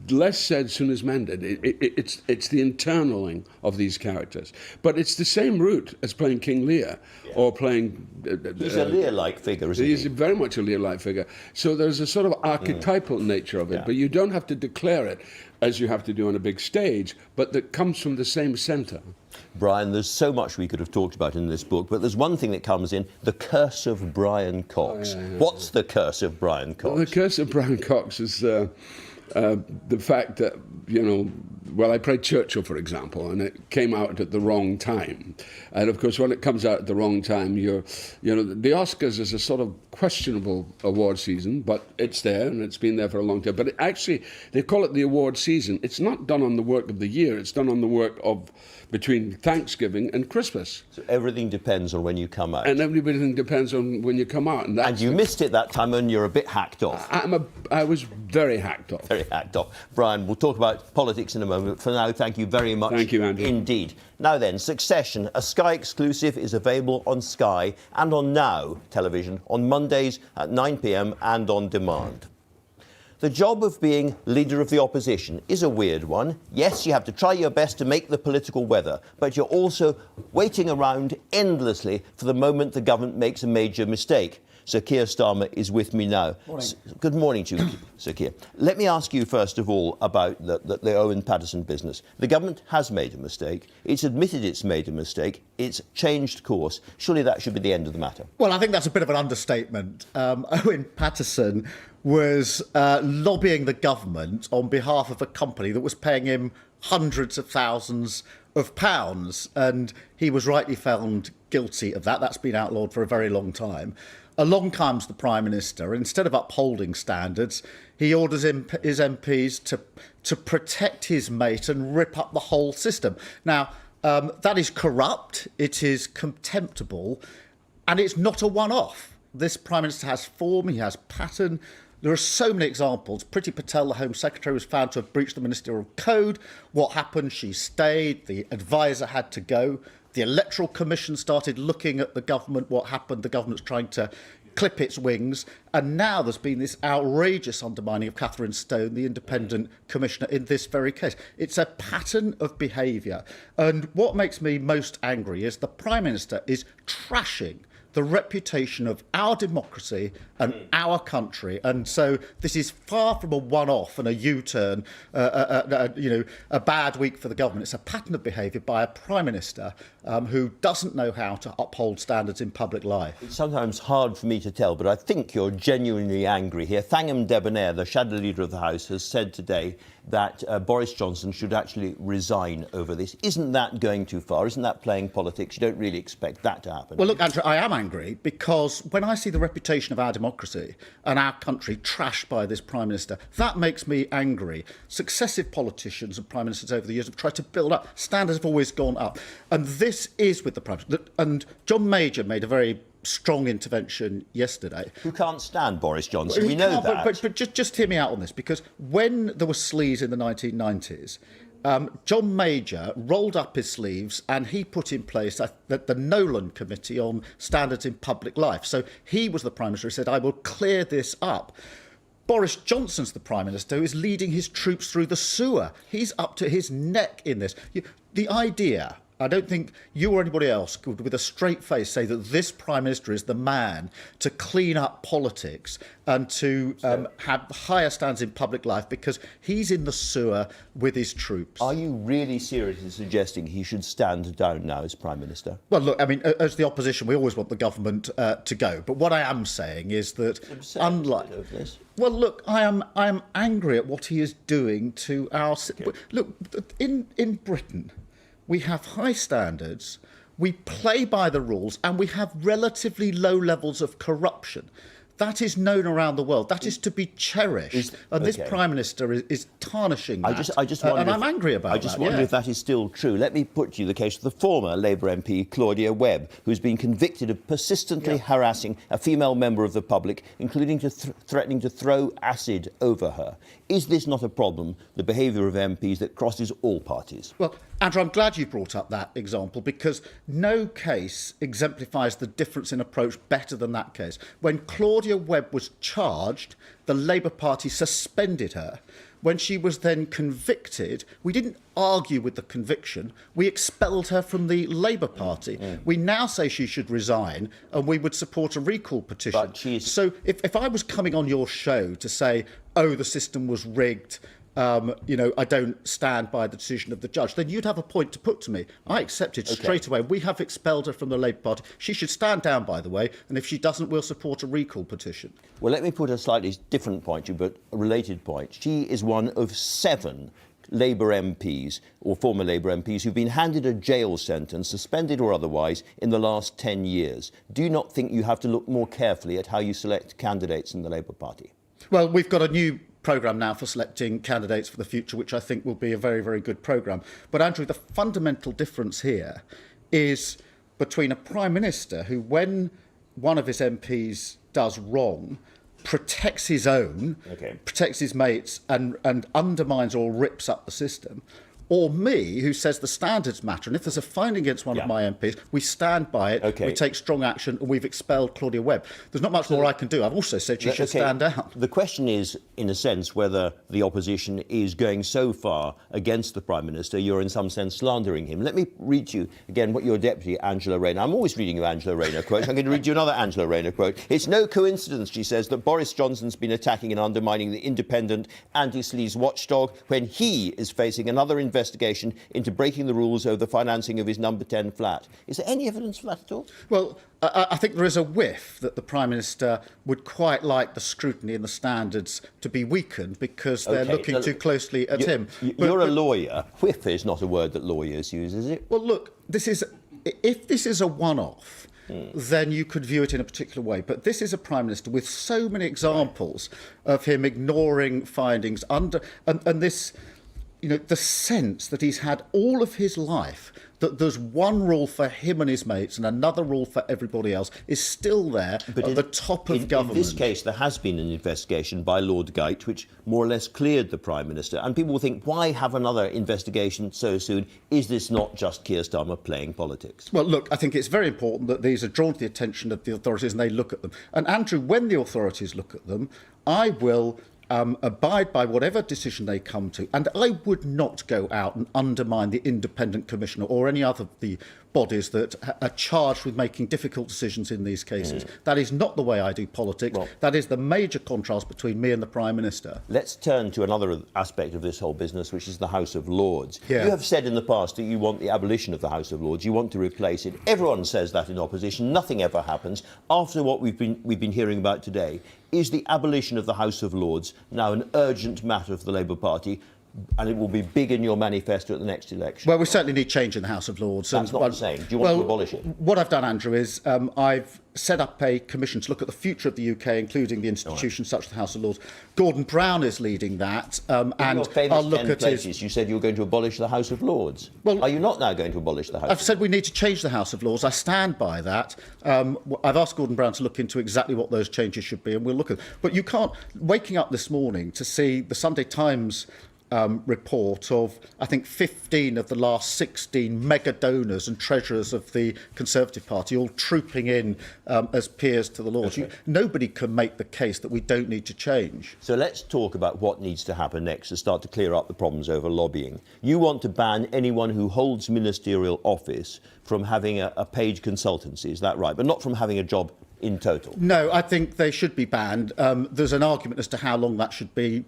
less said, soon as mended. It's the internaling of these characters. But it's the same route as playing King Lear or playing... He's a Lear-like figure, isn't he? He's very much a Lear-like figure. So there's a sort of archetypal nature of it, but you don't have to declare it as you have to do on a big stage, but that comes from the same centre. Brian, there's so much we could have talked about in this book, but there's one thing that comes in, the curse of Brian Cox. What's the curse of Brian Cox? Well, the curse of Brian Cox is... the fact that, I played Churchill, for example, and it came out at the wrong time. And of course, when it comes out at the wrong time, the Oscars is a sort of questionable award season, but it's there and it's been there for a long time. But they call it the award season. It's not done on the work of the year. It's done on the work of between Thanksgiving and Christmas. So everything depends on when you come out. And everything depends on when you come out. And you missed it that time and you're a bit hacked off. I was very hacked off. Very hacked off. Brian, we'll talk about politics in a moment. For now, thank you very much. Thank you, Andrew. Indeed. Now then, Succession, a Sky exclusive, is available on Sky and on Now television on Mondays at 9 p.m. and on demand. The job of being leader of the opposition is a weird one. Yes, you have to try your best to make the political weather, but you're also waiting around endlessly for the moment the government makes a major mistake. Sir Keir Starmer is with me now. Morning. Good morning to you, Sir Keir. Let me ask you first of all about the Owen Paterson business. The government has made a mistake. It's admitted it's made a mistake. It's changed course. Surely that should be the end of the matter. Well, I think that's a bit of an understatement. Owen Paterson was lobbying the government on behalf of a company that was paying him hundreds of thousands of pounds, and he was rightly found guilty of that. That's been outlawed for a very long time. Along comes the Prime Minister. Instead of upholding standards, he orders his MPs to protect his mate and rip up the whole system. Now, that is corrupt, it is contemptible, and it's not a one-off. This Prime Minister has form, he has pattern. There are so many examples. Priti Patel, the Home Secretary, was found to have breached the ministerial code. What happened? She stayed. The advisor had to go. The Electoral Commission started looking at the government. What happened? The government's trying to clip its wings. And now there's been this outrageous undermining of Catherine Stone, the independent commissioner, in this very case. It's a pattern of behaviour. And what makes me most angry is the Prime Minister is trashing the reputation of our democracy and our country. And so this is far from a one-off and a U-turn, a bad week for the government. It's a pattern of behaviour by a Prime Minister who doesn't know how to uphold standards in public life. It's sometimes hard for me to tell, but I think you're genuinely angry here. Thangham Debonair, the shadow leader of the House, has said today that Boris Johnson should actually resign over this. Isn't that going too far? Isn't that playing politics? You don't really expect that to happen. Well, look, Andrew, I am angry because when I see the reputation of our democracy and our country trashed by this Prime Minister, that makes me angry. Successive politicians and Prime Ministers over the years have tried to build up. Standards have always gone up. And this is with the Prime Minister. And John Major made a very strong intervention yesterday. Who can't stand Boris Johnson? We know that. But just hear me out on this, because when there was sleaze in the 1990s, John Major rolled up his sleeves and he put in place the Nolan Committee on Standards in Public Life. So he was the Prime Minister who said, I will clear this up. Boris Johnson's the Prime Minister who is leading his troops through the sewer. He's up to his neck in this. The idea, I don't think you or anybody else could, with a straight face, say that this Prime Minister is the man to clean up politics and to have higher standards in public life because he's in the sewer with his troops. Are you really seriously suggesting he should stand down now as Prime Minister? Well, look, I mean, as the opposition, we always want the government to go. But what I am saying is that, unlike... Well, look, I am angry at what he is doing to our... Okay. Look, in Britain... we have high standards, we play by the rules, and we have relatively low levels of corruption. That is known around the world. That is to be cherished. This Prime Minister is tarnishing that. I just wonder and I'm angry about that. I just wonder if that is still true. Let me put to you the case of the former Labour MP, Claudia Webb, who's been convicted of persistently harassing a female member of the public, including threatening to throw acid over her. Is this not a problem, the behaviour of MPs that crosses all parties? Well, Andrew, I'm glad you brought up that example because no case exemplifies the difference in approach better than that case. When Claudia Webb was charged, the Labour Party suspended her. When she was then convicted, we didn't argue with the conviction. We expelled her from the Labour Party. We now say she should resign and we would support a recall petition. So if I was coming on your show to say, oh, the system was rigged, I don't stand by the decision of the judge, then you'd have a point to put to me. I accept it straight away. We have expelled her from the Labour Party. She should stand down, by the way, and if she doesn't, we'll support a recall petition. Well, let me put a slightly different point to you, but a related point. She is one of 7 Labour MPs, or former Labour MPs, who've been handed a jail sentence, suspended or otherwise, in the last 10 years. Do you not think you have to look more carefully at how you select candidates in the Labour Party? Well, we've got a new programme now for selecting candidates for the future, which I think will be a very, very good programme. But, Andrew, the fundamental difference here is between a Prime Minister who, when one of his MPs does wrong, protects his own, protects his mates, and undermines or rips up the system, or me, who says the standards matter. And if there's a finding against one of my MPs, we stand by it, we take strong action, and we've expelled Claudia Webb. There's not much more I can do. I've also said she should stand down. The question is, in a sense, whether the opposition is going so far against the Prime Minister, you're in some sense slandering him. Let me read you again what your deputy, Angela Rayner... I'm always reading you Angela Rayner quotes. I'm going to read you another Angela Rayner quote. It's no coincidence, she says, that Boris Johnson's been attacking and undermining the independent anti-sleaze watchdog when he is facing another investigation into breaking the rules over the financing of his number 10 flat. Is there any evidence for that at all? Well, I think there is a whiff that the Prime Minister would quite like the scrutiny and the standards to be weakened because they're looking too closely at him. You're a lawyer. Whiff is not a word that lawyers use, is it? Well, look, if this is a one-off, then you could view it in a particular way. But this is a Prime Minister with so many examples of him ignoring findings and this... the sense that he's had all of his life that there's one rule for him and his mates and another rule for everybody else is still there at the top of government. In this case, there has been an investigation by Lord Geit which more or less cleared the Prime Minister. And people will think, why have another investigation so soon? Is this not just Keir Starmer playing politics? Well, look, I think it's very important that these are drawn to the attention of the authorities and they look at them. And, Andrew, when the authorities look at them, I will... abide by whatever decision they come to. And I would not go out and undermine the Independent Commissioner or any other of the bodies that are charged with making difficult decisions in these cases. That is not the way I do politics. That is the major contrast between me and the Prime Minister. Let's turn to another aspect of this whole business, which is the House of Lords. Yeah. You have said in the past that you want the abolition of the House of Lords. You want to replace it. Everyone says that in opposition. Nothing ever happens. After what we've been hearing about today, is the abolition of the House of Lords now an urgent matter for the Labour Party? And it will be big in your manifesto at the next election? Well, we certainly need change in the House of Lords. That's not what I'm saying. Do you want to abolish it? What I've done, Andrew, is I've set up a commission to look at the future of the UK, including the institutions such as the House of Lords. Gordon Brown is leading that. And I'll look at places, you said you were going to abolish the House of Lords. Well, are you not now going to abolish the House? I've said we need to change the House of Lords. I stand by that. I've asked Gordon Brown to look into exactly what those changes should be, and we'll look at them. But you can't... Waking up this morning to see the Sunday Times report of, I think, 15 of the last 16 mega donors and treasurers of the Conservative Party all trooping in as peers to the Lords. Okay. Nobody can make the case that we don't need to change. So let's talk about what needs to happen next to start to clear up the problems over lobbying. You want to ban anyone who holds ministerial office from having a paid consultancy, is that right? But not from having a job in total? No, I think they should be banned. There's an argument as to how long that should be.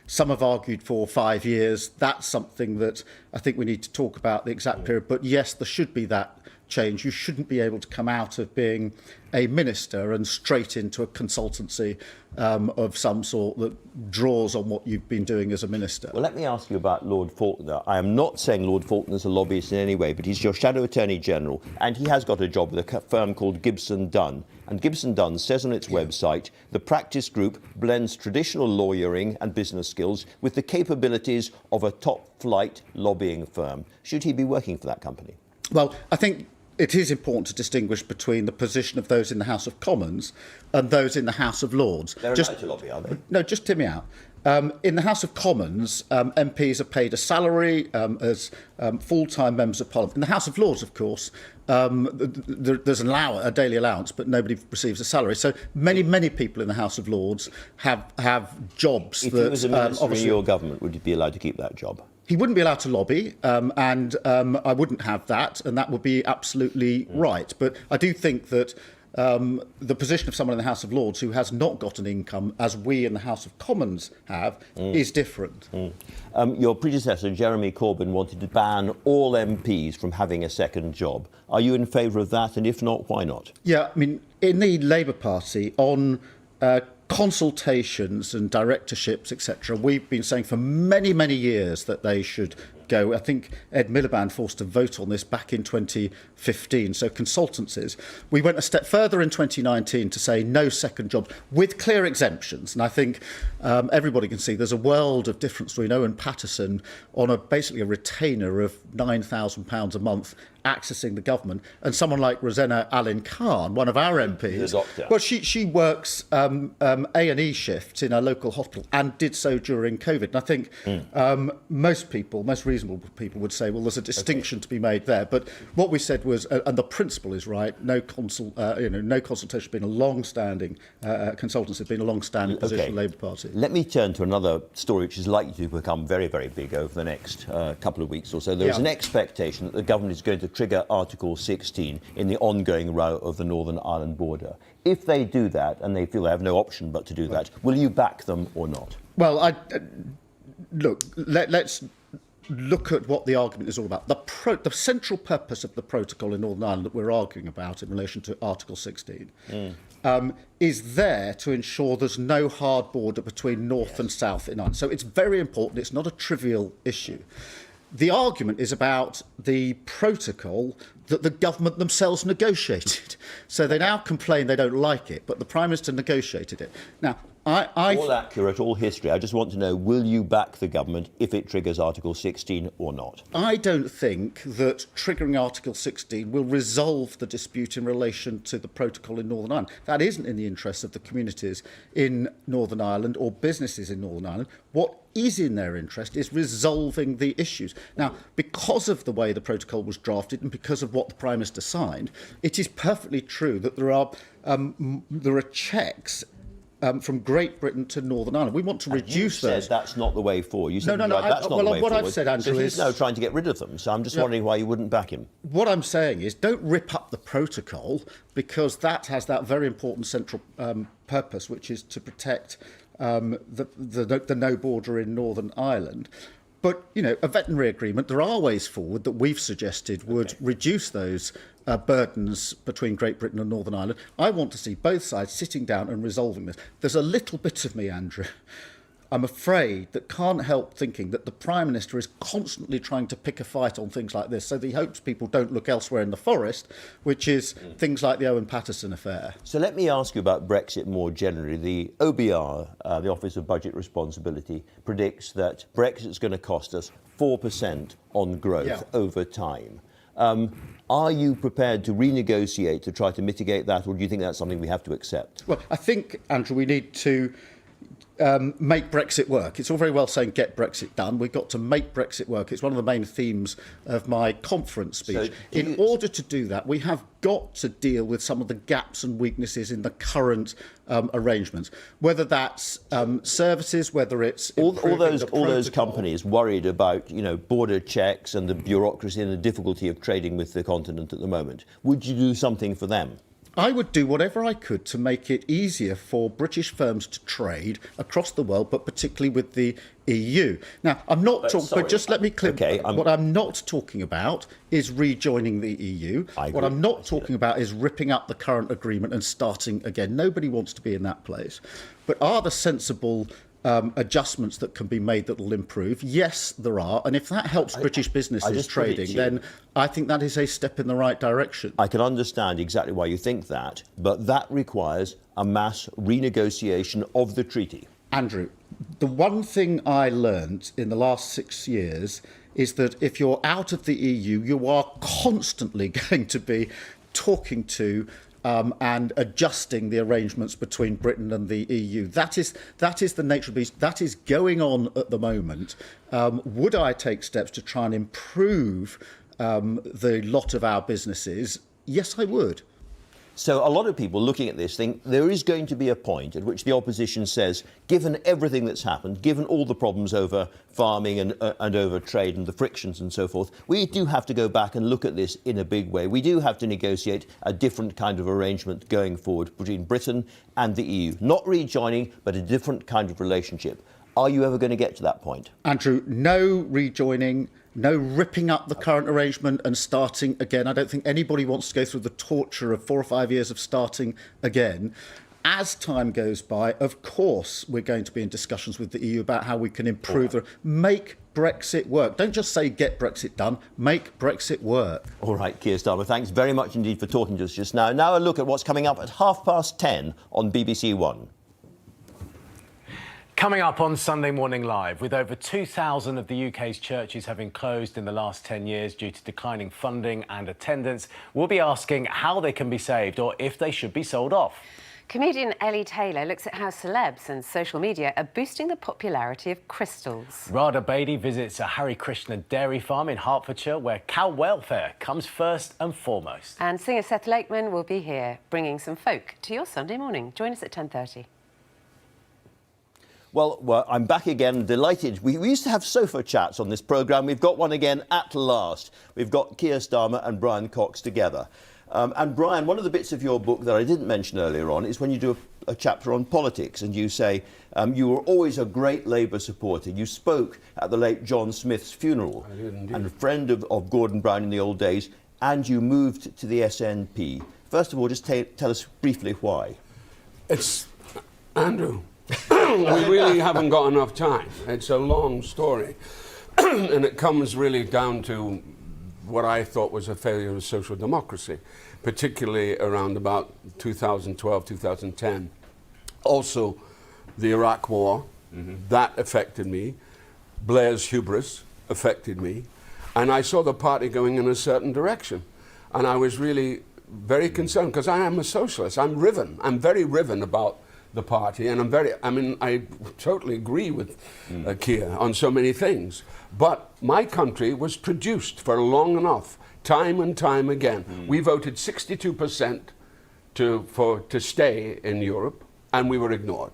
Some have argued for 5 years. That's something that I think we need to talk about, the exact period. But yes, there should be that change. You shouldn't be able to come out of being a minister and straight into a consultancy of some sort that draws on what you've been doing as a minister. Well, let me ask you about Lord Faulkner. I am not saying Lord Faulkner's a lobbyist in any way, but he's your Shadow Attorney General, and he has got a job with a firm called Gibson Dunn. And Gibson Dunn says on its website, the practice group blends traditional lawyering and business skills with the capabilities of a top-flight lobbying firm. Should he be working for that company? Well, I think it is important to distinguish between the position of those in the House of Commons and those in the House of Lords. They're allowed to lobby, are they? No, just hear me out. In the House of Commons, MPs are paid a salary as full-time members of Parliament. In the House of Lords, of course, there's a daily allowance, but nobody receives a salary. So many people in the House of Lords have jobs. If that, he was a minister in obviously, your government, would he be allowed to keep that job? He wouldn't be allowed to lobby, and I wouldn't have that, and that would be absolutely right. But I do think that the position of someone in the House of Lords who has not got an income, as we in the House of Commons have, is different. Your predecessor, Jeremy Corbyn, wanted to ban all MPs from having a second job. Are you in favour of that? And if not, why not? Yeah, I mean, in the Labour Party, on consultations and directorships, etc., we've been saying for many years that they should go. I think Ed Miliband forced a vote on this back in 2015. So consultancies. We went a step further in 2019 to say no second jobs with clear exemptions. And I think everybody can see there's a world of difference between Owen Paterson on basically a retainer of £9,000 a month accessing the government, and someone like Rosanna Allen Khan, one of our MPs. The doctor. Well, she works A&E shifts in a local hospital and did so during COVID. And I think most reasonable people would say, well, there's a distinction to be made there. But what we said was, and the principle is right, no consultation being a long-standing consultancy has been a long-standing position of the Labour Party. Let me turn to another story which is likely to become very big over the next couple of weeks or so. There is an expectation that the government is going to trigger Article 16 in the ongoing row of the Northern Ireland border. If they do that, and they feel they have no option but to do that, will you back them or not? Well, let's look at what the argument is all about. The central purpose of the protocol in Northern Ireland that we're arguing about in relation to Article 16 is there to ensure there's no hard border between North and South in Ireland. So it's very important. It's not a trivial issue. The argument is about the protocol that the government themselves negotiated. So they now complain they don't like it, but the Prime Minister negotiated it. Now, all accurate, all history. I just want to know, will you back the government if it triggers Article 16 or not? I don't think that triggering Article 16 will resolve the dispute in relation to the protocol in Northern Ireland. That isn't in the interests of the communities in Northern Ireland or businesses in Northern Ireland. What is in their interest is resolving the issues. Now, because of the way the protocol was drafted and because of what the Prime Minister signed, it is perfectly true that there are checks from Great Britain to Northern Ireland. We want to reduce those. Said that's not the way forward. You said no. That's not the way what forward. I've said, Andrew, so he's is now trying to get rid of them. So I'm just wondering why you wouldn't back him. What I'm saying is, don't rip up the protocol, because that has that very important central purpose, which is to protect the no border in Northern Ireland. But, a veterinary agreement, there are ways forward that we've suggested would reduce those burdens between Great Britain and Northern Ireland. I want to see both sides sitting down and resolving this. There's a little bit of me, Andrew, I'm afraid, that can't help thinking that the Prime Minister is constantly trying to pick a fight on things like this, so that he hopes people don't look elsewhere in the forest, which is things like the Owen Paterson affair. So let me ask you about Brexit more generally. The OBR, the Office of Budget Responsibility, predicts that Brexit is going to cost us 4% on growth over time. Are you prepared to renegotiate to try to mitigate that, or do you think that's something we have to accept? Well, I think, Andrew, we need to make Brexit work. It's all very well saying get Brexit done. We've got to make Brexit work. It's one of the main themes of my conference speech. In order to do that, we have got to deal with some of the gaps and weaknesses in the current arrangements, whether that's services, whether it's all those companies worried about border checks and the bureaucracy and the difficulty of trading with the continent at the moment. Would you do something for them? I would do whatever I could to make it easier for British firms to trade across the world, but particularly with the EU. Now, I'm not talking, but just let me clear. Okay, what I'm not talking about is rejoining the EU. What I'm not talking about is ripping up the current agreement and starting again. Nobody wants to be in that place. But are there sensible adjustments that can be made that will improve? Yes, there are. And if that helps British businesses trading, then I think that is a step in the right direction. I can understand exactly why you think that, but that requires a mass renegotiation of the treaty. Andrew, the one thing I learned in the last 6 years is that if you're out of the EU, you are constantly going to be talking to and adjusting the arrangements between Britain and the EU. That is the nature of the beast. That is going on at the moment. Would I take steps to try and improve the lot of our businesses? Yes, I would. So a lot of people looking at this think there is going to be a point at which the opposition says, given everything that's happened, given all the problems over farming and over trade and the frictions and so forth, we do have to go back and look at this in a big way. We do have to negotiate a different kind of arrangement going forward between Britain and the EU. Not rejoining, but a different kind of relationship. Are you ever going to get to that point? Andrew, no rejoining. No ripping up the current arrangement and starting again. I don't think anybody wants to go through the torture of 4 or 5 years of starting again. As time goes by, of course, we're going to be in discussions with the EU about how we can improve, make Brexit work. Don't just say get Brexit done, make Brexit work. All right, Keir Starmer, thanks very much indeed for talking to us just now. Now a look at what's coming up at 10:30 on BBC One. Coming up on Sunday Morning Live, with over 2,000 of the UK's churches having closed in the last 10 years due to declining funding and attendance, we'll be asking how they can be saved or if they should be sold off. Comedian Ellie Taylor looks at how celebs and social media are boosting the popularity of crystals. Radha Bedi visits a Hare Krishna dairy farm in Hertfordshire where cow welfare comes first and foremost. And singer Seth Lakeman will be here, bringing some folk to your Sunday morning. Join us at 10:30. Well, I'm back again, delighted. We used to have sofa chats on this programme. We've got one again at last. We've got Keir Starmer and Brian Cox together. And Brian, one of the bits of your book that I didn't mention earlier on is when you do a chapter on politics and you say you were always a great Labour supporter. You spoke at the late John Smith's funeral. I did indeed. And a friend of Gordon Brown in the old days, and you moved to the SNP. First of all, just tell us briefly why. It's Andrew. We really haven't got enough time. It's a long story. And it comes really down to what I thought was a failure of social democracy, particularly around about 2012, 2010. Also, the Iraq War, that affected me. Blair's hubris affected me. And I saw the party going in a certain direction. And I was really very concerned, because I am a socialist. I'm riven. I'm very riven about the party, and I totally agree with Keir on so many things. But my country was produced for long enough, time and time again. We voted 62% to stay in Europe, and we were ignored.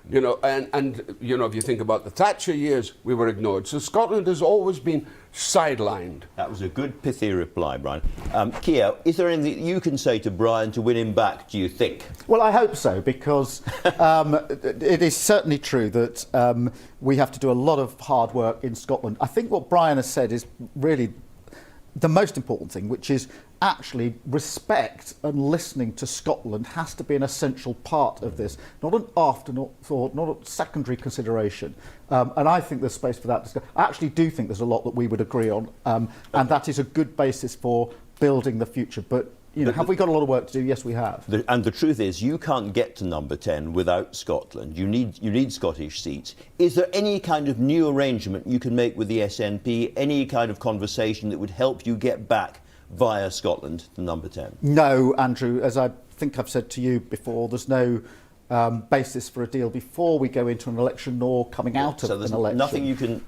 You know, and you know, if you think about the Thatcher years, we were ignored. So Scotland has always been sidelined. That was a good, pithy reply, Brian. Keir, is there anything you can say to Brian to win him back, do you think? Well, I hope so, because it is certainly true that we have to do a lot of hard work in Scotland. I think what Brian has said is really the most important thing, which is actually respect and listening to Scotland has to be an essential part of this, not an afterthought, not a secondary consideration. And I think there's space for that. I actually do think there's a lot that we would agree on, and that is a good basis for building the future. But you know, have we got a lot of work to do? Yes, we have. And the truth is, you can't get to number 10 without Scotland. You need Scottish seats. Is there any kind of new arrangement you can make with the SNP, any kind of conversation that would help you get back via Scotland to number 10? No, Andrew, as I think I've said to you before, there's no basis for a deal before we go into an election nor coming out of an election.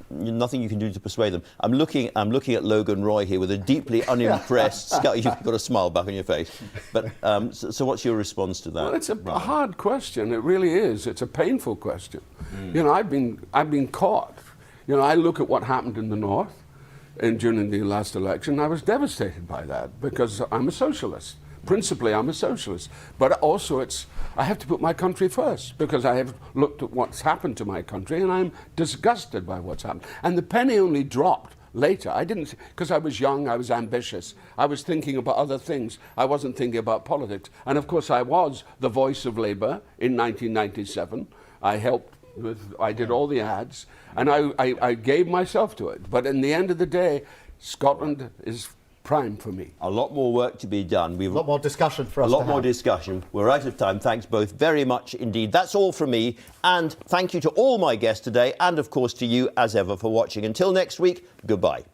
Nothing you can do to persuade them. I'm looking at Logan Roy here with a deeply unimpressed scout. You've got a smile back on your face. But so what's your response to that? Well, it's a hard question. It really is. It's a painful question. You know, I've been caught. You know, I look at what happened in the north during the last election. I was devastated by that because I'm a socialist. Principally, I'm a socialist, but also I have to put my country first because I have looked at what's happened to my country and I'm disgusted by what's happened. And the penny only dropped later. I didn't, because I was young, I was ambitious, I was thinking about other things. I wasn't thinking about politics. And of course, I was the voice of Labour in 1997. I did all the ads, and I gave myself to it. But in the end of the day, Scotland is prime for me. A lot more work to be done. A lot more discussion for us. A lot more discussion. We're out of time. Thanks both very much indeed. That's all from me. And thank you to all my guests today, and of course to you as ever for watching. Until next week, goodbye.